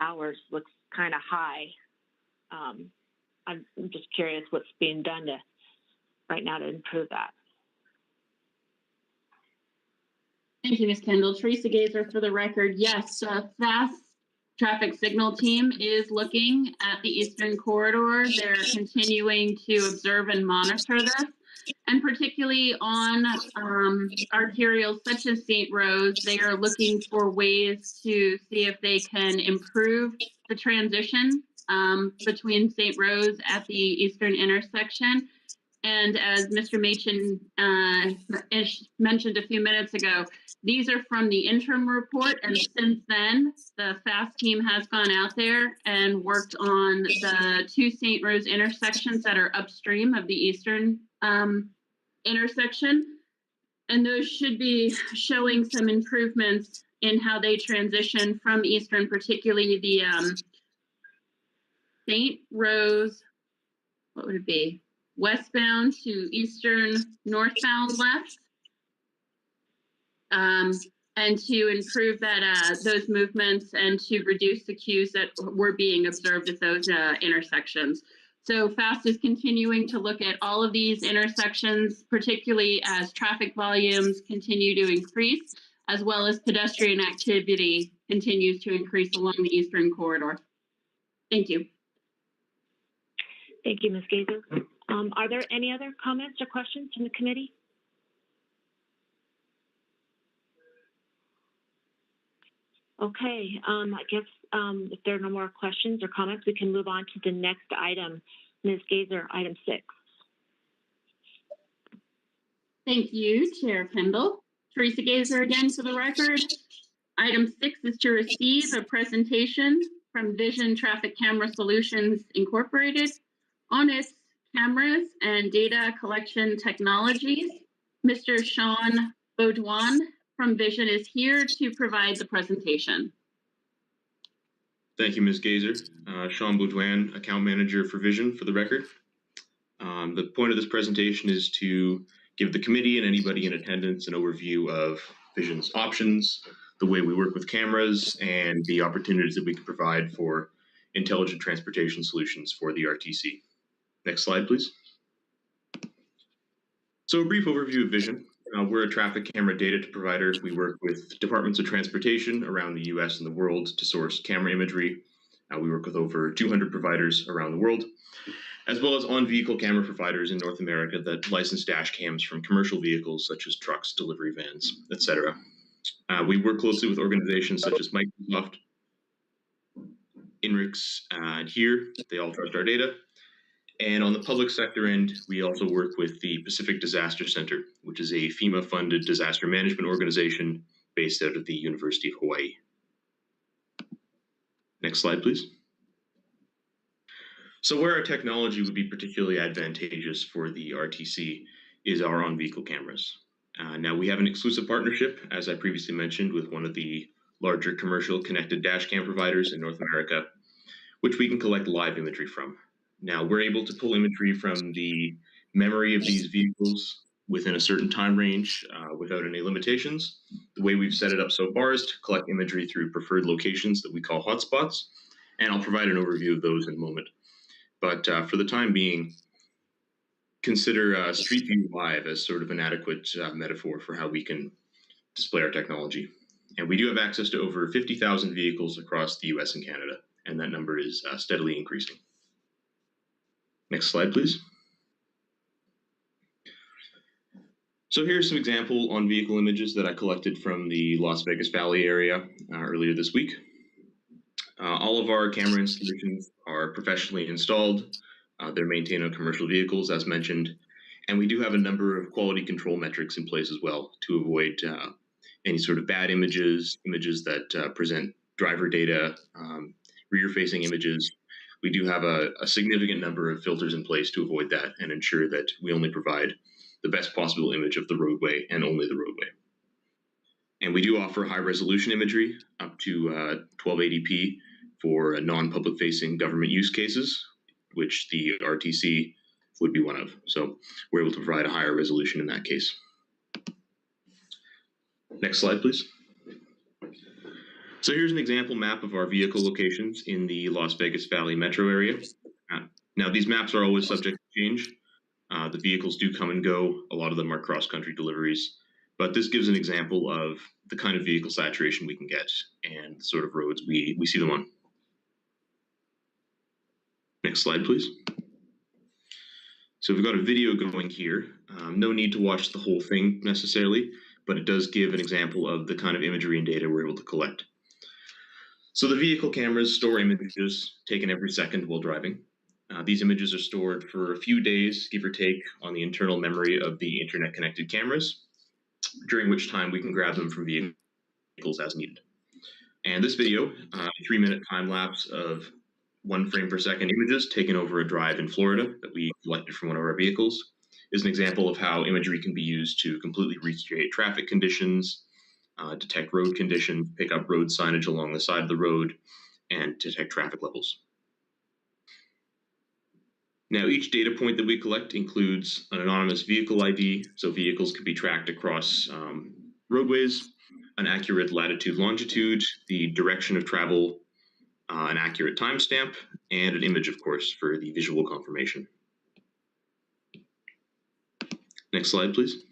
hours looks kind of high. I'm just curious what's being done right now to improve that. Thank you, Ms. Kendall. Teresa Gazer for the record. Yes, FAST traffic signal team is looking at the Eastern Corridor. They're continuing to observe and monitor this, and particularly on arterials such as St. Rose, they are looking for ways to see if they can improve the transition between St. Rose at the Eastern intersection. And as Mr. Machin mentioned a few minutes ago, these are from the interim report, and since then, the FAST team has gone out there and worked on the 2 St. Rose intersections that are upstream of the Eastern intersection. And those should be showing some improvements in how they transition from Eastern, particularly the St. Rose, what would it be? Westbound to Eastern northbound left, and to improve that those movements and to reduce the queues that were being observed at those intersections. So FAST is continuing to look at all of these intersections, particularly as traffic volumes continue to increase, as well as pedestrian activity continues to increase along the Eastern Corridor. Thank you. Thank you, Ms. Gazer. Are there any other comments or questions from the committee? Okay, I guess if there are no more questions or comments, we can move on to the next item. Ms. Gazer, item 6. Thank you, Chair Kendall. Teresa Gazer again for the record. Item 6 is to receive a presentation from Vision Traffic Camera Solutions Incorporated on its cameras and data collection technologies. Mr. Sean Baudouin from Vision is here to provide the presentation. Thank you, Ms. Gazer. Sean Baudouin, Account Manager for Vision, for the record. The point of this presentation is to give the committee and anybody in attendance an overview of Vision's options, the way we work with cameras, and the opportunities that we can provide for intelligent transportation solutions for the RTC. Next slide, please. So a brief overview of Vision. We're a traffic camera data provider. We work with departments of transportation around the US and the world to source camera imagery. We work with over 200 providers around the world, as well as on-vehicle camera providers in North America that license dash cams from commercial vehicles such as trucks, delivery vans, etc. We work closely with organizations such as Microsoft, INRIX, and HERE. They all trust our data. And on the public sector end, we also work with the Pacific Disaster Center, which is a FEMA-funded disaster management organization based out of the University of Hawaii. Next slide, please. So where our technology would be particularly advantageous for the RTC is our on-vehicle cameras. Now, we have an exclusive partnership, as I previously mentioned, with one of the larger commercial connected dash cam providers in North America, which we can collect live imagery from. Now, we're able to pull imagery from the memory of these vehicles within a certain time range without any limitations. The way we've set it up so far is to collect imagery through preferred locations that we call hotspots, and I'll provide an overview of those in a moment. But for the time being, consider Street View Live as sort of an adequate metaphor for how we can display our technology. And we do have access to over 50,000 vehicles across the US and Canada, and that number is steadily increasing. Next slide, please. So here's some example on-vehicle images that I collected from the Las Vegas Valley area earlier this week. All of our camera installations are professionally installed. They're maintained on commercial vehicles, as mentioned, and we do have a number of quality control metrics in place as well to avoid any sort of bad images, images that present driver data, rear-facing images. We do have a significant number of filters in place to avoid that and ensure that we only provide the best possible image of the roadway and only the roadway. And we do offer high-resolution imagery up to 1280p for non-public facing government use cases, which the RTC would be one of. So we're able to provide a higher resolution in that case. Next slide, please. So here's an example map of our vehicle locations in the Las Vegas Valley metro area. Now, these maps are always subject to change. The vehicles do come and go. A lot of them are cross-country deliveries. But this gives an example of the kind of vehicle saturation we can get and the sort of roads we see them on. Next slide, please. So we've got a video going here. No need to watch the whole thing necessarily, but it does give an example of the kind of imagery and data we're able to collect. So the vehicle cameras store images taken every second while driving. These images are stored for a few days, give or take, on the internal memory of the internet-connected cameras, during which time we can grab them from vehicles as needed. And this video, 3-minute time lapse of 1 frame per second images taken over a drive in Florida that we collected from one of our vehicles, is an example of how imagery can be used to completely recreate traffic conditions, detect road conditions, pick up road signage along the side of the road, and detect traffic levels. Now, each data point that we collect includes an anonymous vehicle ID, so vehicles can be tracked across roadways, an accurate latitude, longitude, the direction of travel, an accurate timestamp, and an image, of course, for the visual confirmation. Next slide, please.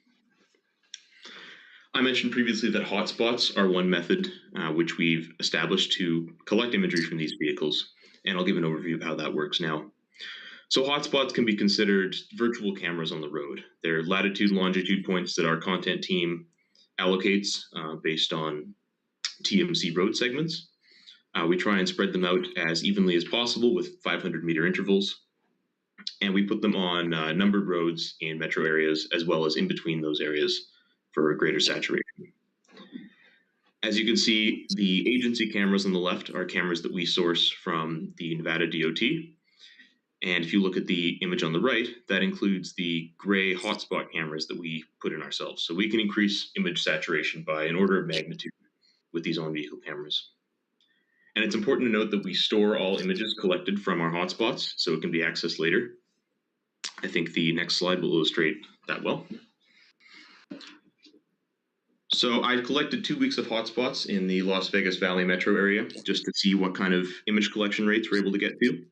I mentioned previously that hotspots are one method which we've established to collect imagery from these vehicles, and I'll give an overview of how that works now. So hotspots can be considered virtual cameras on the road. They're latitude, longitude points that our content team allocates based on TMC road segments. We try and spread them out as evenly as possible with 500-meter intervals. And we put them on numbered roads in metro areas as well as in between those areas for greater saturation. As you can see, the agency cameras on the left are cameras that we source from the Nevada DOT. And if you look at the image on the right, that includes the gray hotspot cameras that we put in ourselves. So we can increase image saturation by an order of magnitude with these on-vehicle cameras. And it's important to note that we store all images collected from our hotspots, so it can be accessed later. I think the next slide will illustrate that well. So I collected 2 weeks of hotspots in the Las Vegas Valley metro area just to see what kind of image collection rates we're able to get to.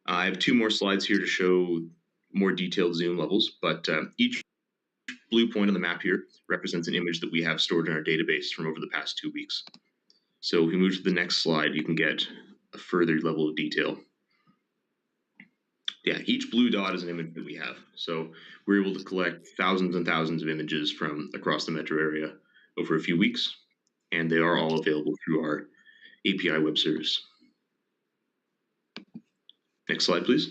I have 2 more slides here to show more detailed zoom levels, but each blue point on the map here represents an image that we have stored in our database from over the past 2 weeks. So if we move to the next slide, you can get a further level of detail. Yeah, each blue dot is an image that we have. So we're able to collect thousands and thousands of images from across the metro area over a few weeks, and they are all available through our API web service. Next slide, please.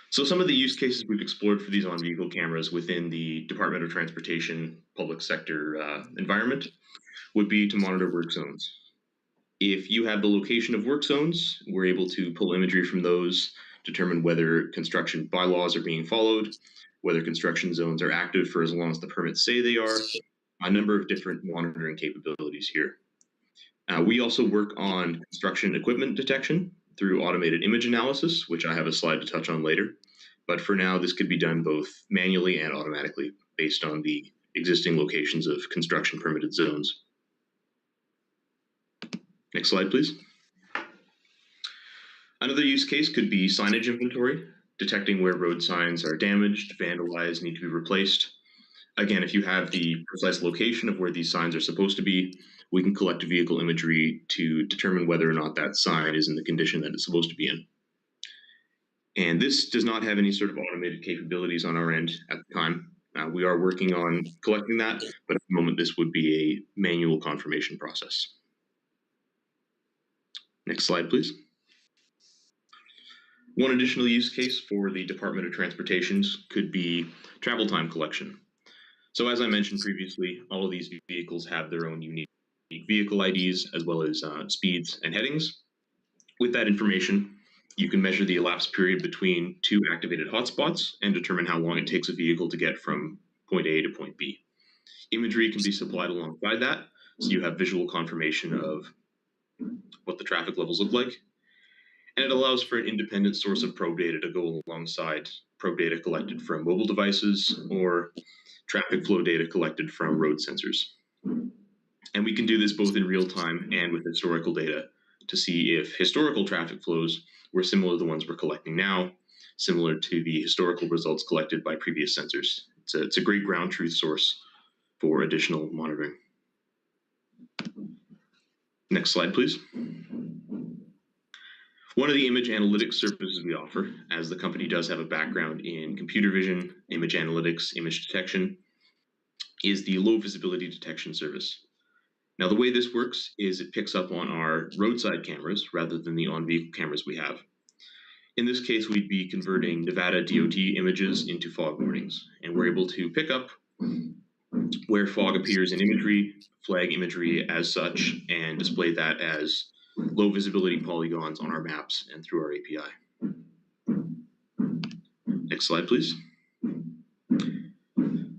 So some of the use cases we've explored for these on-vehicle cameras within the Department of Transportation public sector environment would be to monitor work zones. If you have the location of work zones, we're able to pull imagery from those, determine whether construction bylaws are being followed, whether construction zones are active for as long as the permits say they are, a number of different monitoring capabilities here. We also work on construction equipment detection through automated image analysis, which I have a slide to touch on later. But for now, this could be done both manually and automatically based on the existing locations of construction permitted zones. Next slide, please. Another use case could be signage inventory, detecting where road signs are damaged, vandalized, need to be replaced. Again, if you have the precise location of where these signs are supposed to be, we can collect vehicle imagery to determine whether or not that sign is in the condition that it's supposed to be in. And this does not have any sort of automated capabilities on our end at the time. We are working on collecting that, but at the moment, this would be a manual confirmation process. Next slide, please. One additional use case for the Department of Transportation's could be travel time collection. So as I mentioned previously, all of these vehicles have their own unique vehicle IDs as well as speeds and headings. With that information, you can measure the elapsed period between two activated hotspots and determine how long it takes a vehicle to get from point A to point B. Imagery can be supplied alongside that, so you have visual confirmation of what the traffic levels look like. And it allows for an independent source of probe data to go alongside probe data collected from mobile devices or traffic flow data collected from road sensors. And we can do this both in real time and with historical data to see if historical traffic flows were similar to the ones we're collecting now, similar to the historical results collected by previous sensors. It's a great ground truth source for additional monitoring. Next slide, please. One of the image analytics services we offer, as the company does have a background in computer vision, image analytics, image detection, is the low visibility detection service. Now, the way this works is it picks up on our roadside cameras rather than the on-vehicle cameras we have. In this case, we'd be converting Nevada DOT images into fog warnings, and we're able to pick up where fog appears in imagery, flag imagery as such, and display that as low visibility polygons on our maps and through our API. Next slide, please.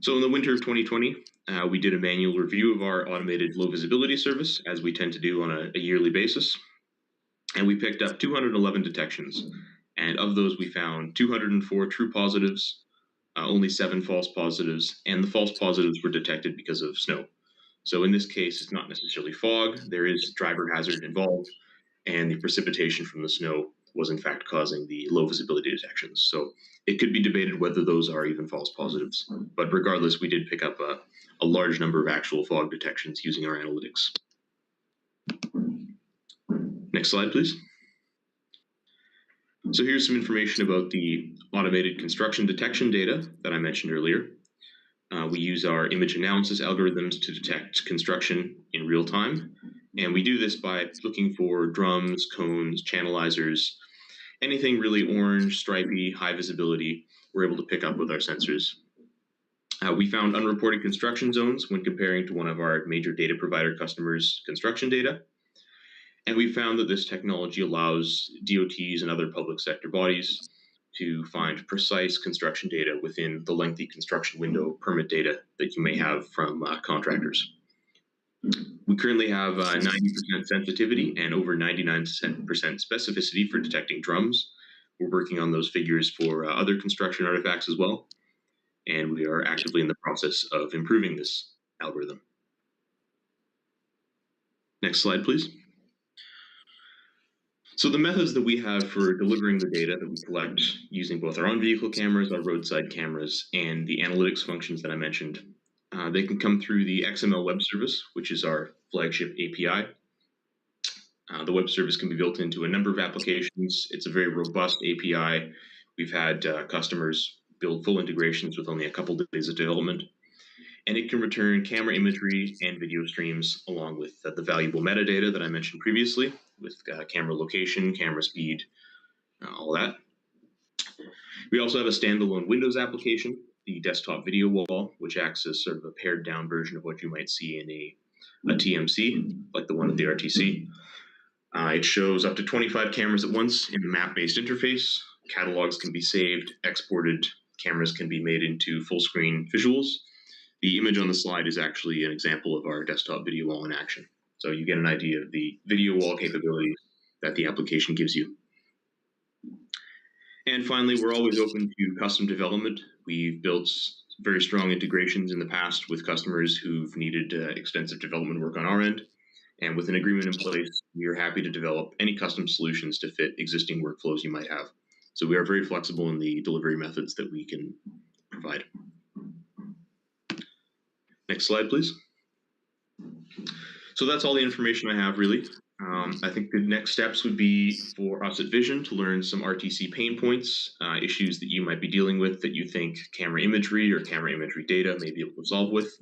So in the winter of 2020, we did a manual review of our automated low visibility service, as we tend to do on a yearly basis. And we picked up 211 detections. And of those, we found 204 true positives, only 7 false positives, and the false positives were detected because of snow. So in this case, it's not necessarily fog. There is driver hazard involved, and the precipitation from the snow was in fact causing the low visibility detections. So it could be debated whether those are even false positives. But regardless, we did pick up a large number of actual fog detections using our analytics. Next slide, please. So here's some information about the automated construction detection data that I mentioned earlier. We use our image analysis algorithms to detect construction in real time. And we do this by looking for drums, cones, channelizers, anything really orange, stripy, high visibility, we're able to pick up with our sensors. We found unreported construction zones when comparing to one of our major data provider customers' construction data. And we found that this technology allows DOTs and other public sector bodies to find precise construction data within the lengthy construction window permit data that you may have from contractors. We currently have 90% sensitivity and over 99% specificity for detecting drums. We're working on those figures for other construction artifacts as well. And we are actively in the process of improving this algorithm. Next slide, please. So the methods that we have for delivering the data that we collect using both our on-vehicle cameras, our roadside cameras, and the analytics functions that I mentioned, they can come through the XML web service, which is our flagship API. The web service can be built into a number of applications. It's a very robust API. We've had customers build full integrations with only a couple of days of development. And it can return camera imagery and video streams along with the valuable metadata that I mentioned previously, with camera location, camera speed, all that. We also have a standalone Windows application, the desktop video wall, which acts as sort of a pared down version of what you might see in a TMC, like the one at the RTC. It shows up to 25 cameras at once in a map-based interface. Catalogs can be saved, exported, cameras can be made into full screen visuals. The image on the slide is actually an example of our desktop video wall in action. So you get an idea of the video wall capabilities that the application gives you. And finally, we're always open to custom development. We've built very strong integrations in the past with customers who've needed extensive development work on our end. And with an agreement in place, we are happy to develop any custom solutions to fit existing workflows you might have. So we are very flexible in the delivery methods that we can provide. Next slide, please. So that's all the information I have, really. I think the next steps would be for us at Vision to learn some RTC pain points, issues that you might be dealing with that you think camera imagery or camera imagery data may be able to solve with,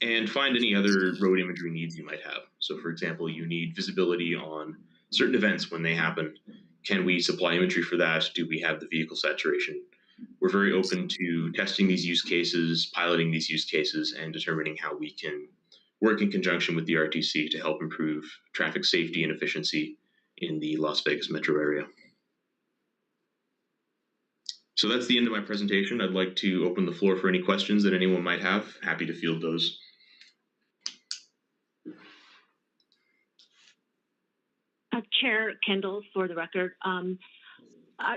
and find any other road imagery needs you might have. So for example, you need visibility on certain events when they happen. Can we supply imagery for that? Do we have the vehicle saturation? We're very open to testing these use cases, piloting these use cases, and determining how we can work in conjunction with the RTC to help improve traffic safety and efficiency in the Las Vegas metro area. So that's the end of my presentation. I'd like to open the floor for any questions that anyone might have. Happy to field those. Chair Kendall, for the record,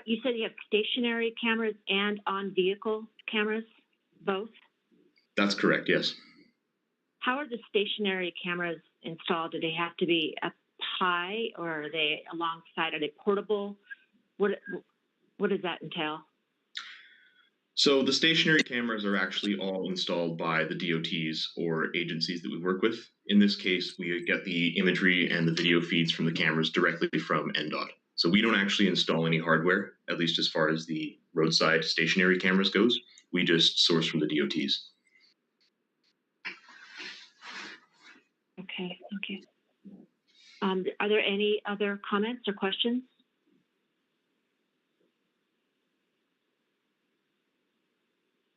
you said you have stationary cameras and on-vehicle cameras, both? That's correct, yes. How are the stationary cameras installed? Do they have to be up high, or are they alongside? Are they portable? What does that entail? So the stationary cameras are actually all installed by the DOTs or agencies that we work with. In this case, we get the imagery and the video feeds from the cameras directly from NDOT. So we don't actually install any hardware, at least as far as the roadside stationary cameras goes. We just source from the DOTs. Okay, thank you. Are there any other comments or questions?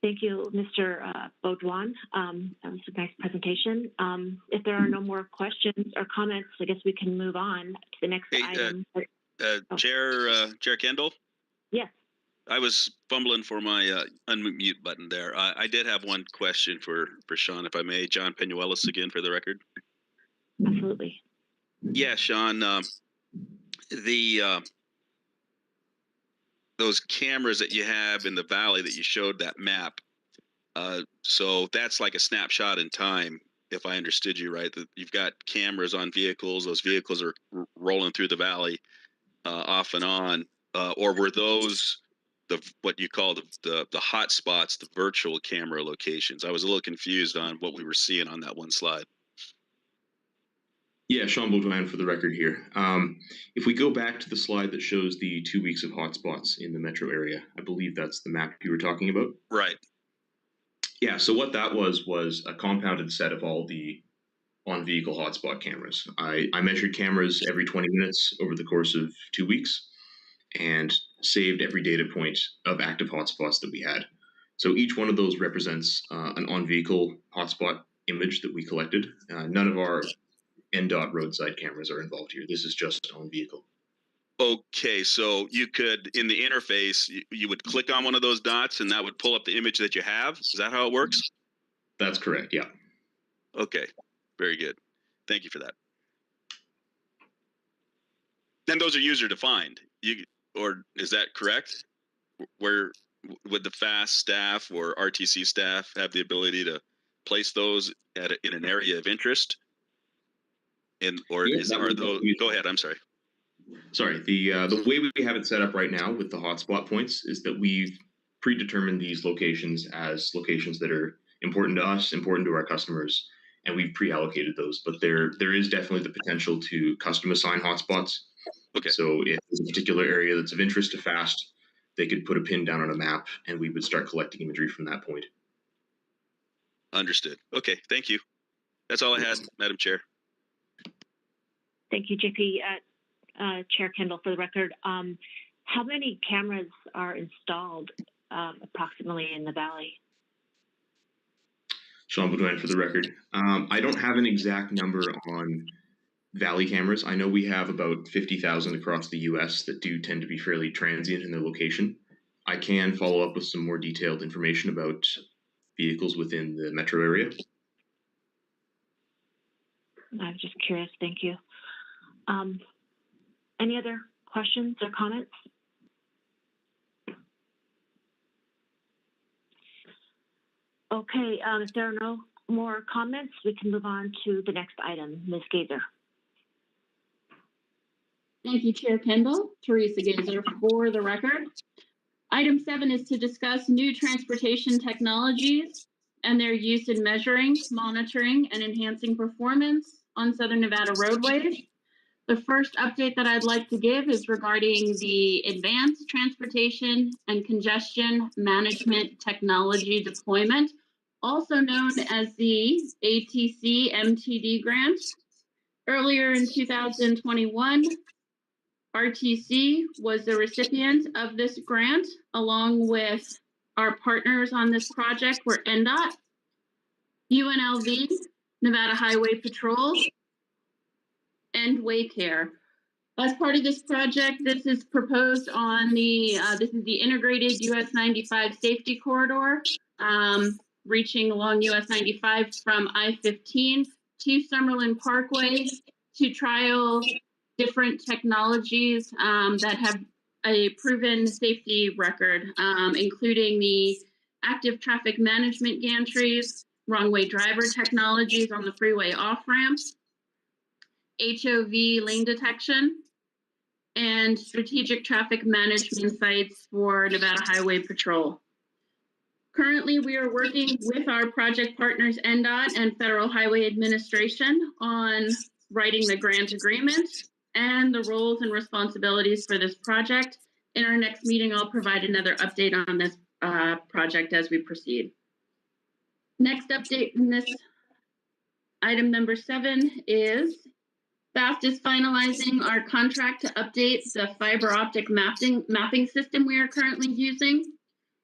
Thank you, Mr. Baudouin. That was a nice presentation. If there are no more questions or comments, I guess we can move on to the next item. Chair Kendall? Yes. I was fumbling for my unmute button there. I did have one question for Sean, if I may. John Penuelos again, for the record. Absolutely. Yeah, Sean. Those cameras that you have in the valley that you showed that map. So that's like a snapshot in time, if I understood you right. That you've got cameras on vehicles. Those vehicles are rolling through the valley off and on. Or were those what you call the hot spots, the virtual camera locations? I was a little confused on what we were seeing on that one slide. Yeah, Sean Baudouin for the record here. If we go back to the slide that shows the 2 weeks of hotspots in the metro area, I believe that's the map you were talking about. Right. Yeah, so what that was a compounded set of all the on-vehicle hotspot cameras. I measured cameras every 20 minutes over the course of 2 weeks and saved every data point of active hotspots that we had. So each one of those represents an on-vehicle hotspot image that we collected. None of our NDOT roadside cameras are involved here. This is just on vehicle. Okay, so you could, in the interface, you would click on one of those dots and that would pull up the image that you have? Is that how it works? That's correct, yeah. Okay, very good. Thank you for that. And those are user defined, or is that correct? Where would the FAST staff or RTC staff have the ability to place those in an area of interest? Go ahead, I'm sorry. Sorry, the way we have it set up right now with the hotspot points is that we've predetermined these locations as locations that are important to us, important to our customers, and we've pre-allocated those. But there is definitely the potential to custom assign hotspots. Okay. So if there's a particular area that's of interest to FAST, they could put a pin down on a map and we would start collecting imagery from that point. Understood. Okay, thank you. That's all I had, Madam Chair. Thank you, JP. Chair Kendall, for the record, how many cameras are installed approximately in the valley? Sean Baudouin for the record. I don't have an exact number on valley cameras. I know we have about 50,000 across the US that do tend to be fairly transient in their location. I can follow up with some more detailed information about vehicles within the metro area. I'm just curious. Thank you. Any other questions or comments? Okay, if there are no more comments, we can move on to the next item. Ms. Gazer. Thank you, Chair Kendall. Teresa Gazer for the record. Item 7 is to discuss new transportation technologies and their use in measuring, monitoring, and enhancing performance on Southern Nevada roadways. The first update that I'd like to give is regarding the Advanced Transportation and Congestion Management Technology Deployment, also known as the ATC MTD grant. Earlier in 2021, RTC was the recipient of this grant, along with our partners on this project were NDOT, UNLV, Nevada Highway Patrol, and Waycare. As part of this project, this is proposed on the, this is the integrated US 95 safety corridor, reaching along US 95 from I-15 to Summerlin Parkway to trial different technologies that have a proven safety record, including the active traffic management gantries, wrong way driver technologies on the freeway off-ramps, HOV lane detection, and strategic traffic management sites for Nevada Highway Patrol. Currently, we are working with our project partners, NDOT and Federal Highway Administration, on writing the grant agreement and the roles and responsibilities for this project. In our next meeting, I'll provide another update on this project as we proceed. Next update in this item number 7 is FAST is finalizing our contract to update the fiber optic mapping system we are currently using.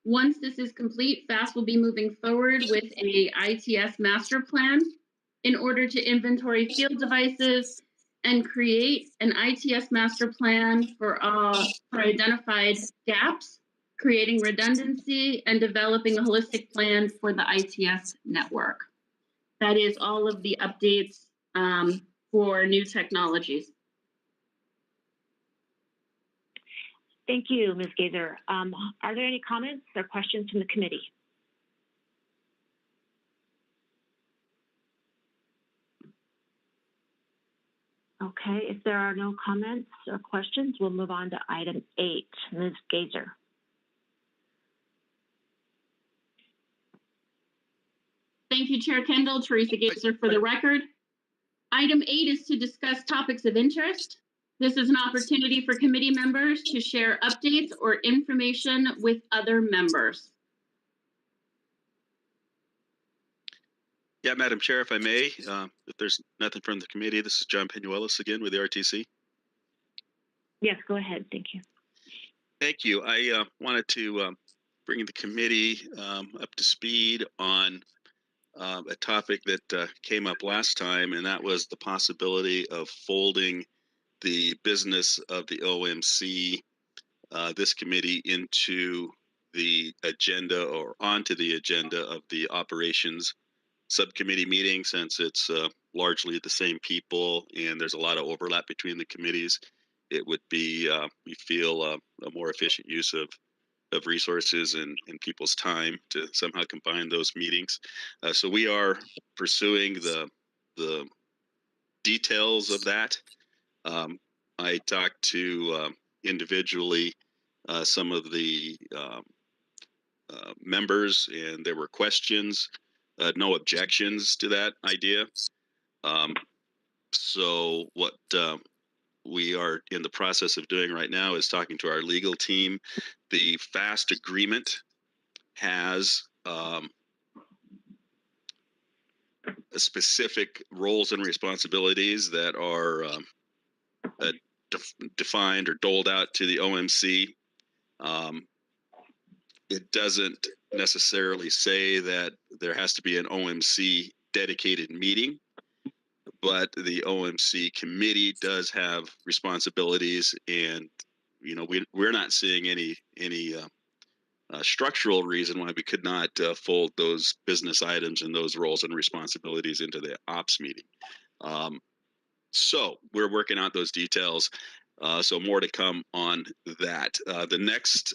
Once this is complete, FAST will be moving forward with a ITS master plan in order to inventory field devices and create an ITS master plan for identified gaps, creating redundancy, and developing a holistic plan for the ITS network. That is all of the updates for new technologies. Thank you, Ms. Gazer. Are there any comments or questions from the committee? Okay, if there are no comments or questions, we'll move on to item 8. Ms. Gazer. Thank you, Chair Kendall. Teresa Gazer for the record. Item 8 is to discuss topics of interest. This is an opportunity for committee members to share updates or information with other members. Yeah, Madam Chair, if I may, if there's nothing from the committee, this is John Penuelos again with the RTC. Yes, go ahead. Thank you. Thank you. I wanted to bring the committee up to speed on a topic that came up last time, and that was the possibility of folding the business of the OMC, this committee, into the agenda or onto the agenda of the operations subcommittee meeting, since it's largely the same people and there's a lot of overlap between the committees. It would be, we feel, a more efficient use of resources and people's time to somehow combine those meetings. So we are pursuing the details of that. I talked to individually some of the members, and there were questions, no objections to that idea. So what we are in the process of doing right now is talking to our legal team. The FAST agreement has specific roles and responsibilities that are defined or doled out to the OMC. It doesn't necessarily say that there has to be an OMC dedicated meeting, but the OMC committee does have responsibilities, and we're not seeing any structural reason why we could not fold those business items and those roles and responsibilities into the ops meeting. So we're working out those details. So more to come on that. The next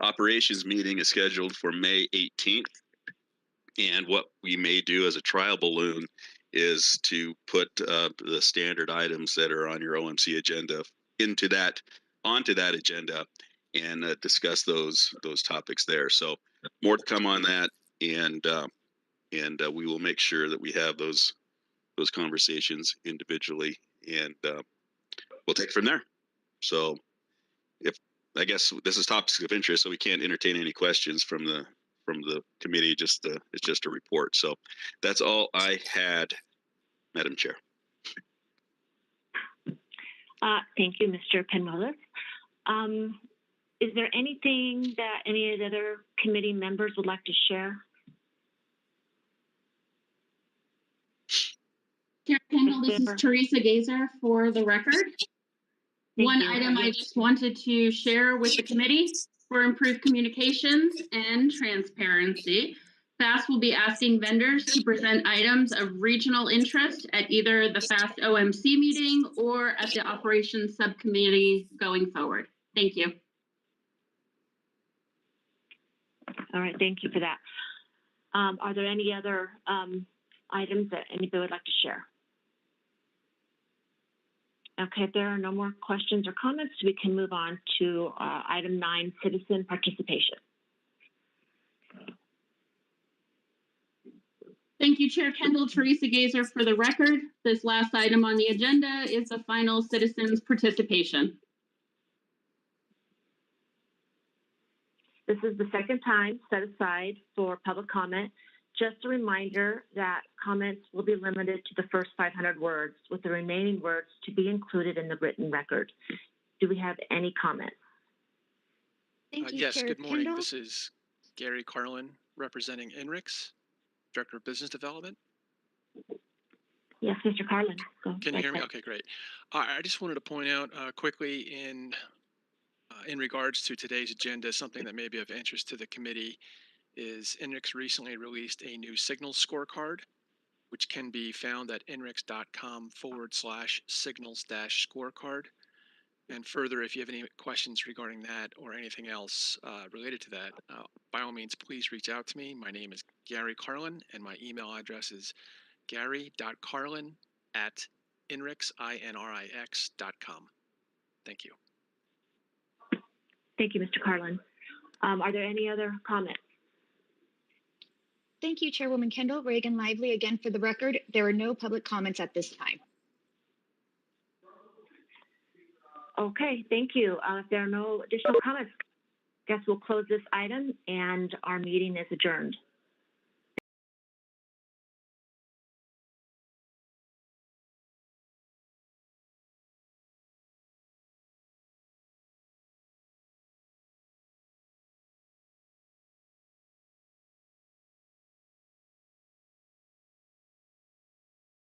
operations meeting is scheduled for May 18th. And what we may do as a trial balloon is to put the standard items that are on your OMC agenda onto that agenda and discuss those topics there. So more to come on that, and we will make sure that we have those conversations individually, and we'll take it from there. So I guess this is topics of interest, so we can't entertain any questions from the committee. It's just a report. So that's all I had, Madam Chair. Thank you, Mr. Penrose. Is there anything that any of the other committee members would like to share? Chair Kendall, this is Teresa Gazer for the record. One item I just wanted to share with the committee for improved communications and transparency. FAST will be asking vendors to present items of regional interest at either the FAST OMC meeting or at the operations subcommittee going forward. Thank you. All right, thank you for that. Are there any other items that anybody would like to share? Okay, if there are no more questions or comments, we can move on to item 9, citizen participation. Thank you, Chair Kendall. Teresa Gazer for the record. This last item on the agenda is the final citizens participation. This is the second time set aside for public comment. Just a reminder that comments will be limited to the first 500 words, with the remaining words to be included in the written record. Do we have any comments? Thank you, Yes, Chair good morning. Kendall. This is Gary Carlin representing INRIX, Director of Business Development. Yes, Mr. Carlin. Can you hear me? Okay, great. I just wanted to point out quickly in regards to today's agenda, something that may be of interest to the committee is INRIX recently released a new signals scorecard, which can be found at inrix.com/signals-scorecard. And further, if you have any questions regarding that or anything else related to that, by all means, please reach out to me. My name is Gary Carlin, and my email address is gary.carlin@inrix.com. Thank you. Thank you, Mr. Carlin. Are there any other comments? Thank you, Chairwoman Kendall. Reagan Lively again for the record. There are no public comments at this time. Okay, thank you. If there are no additional comments, I guess we'll close this item and our meeting is adjourned.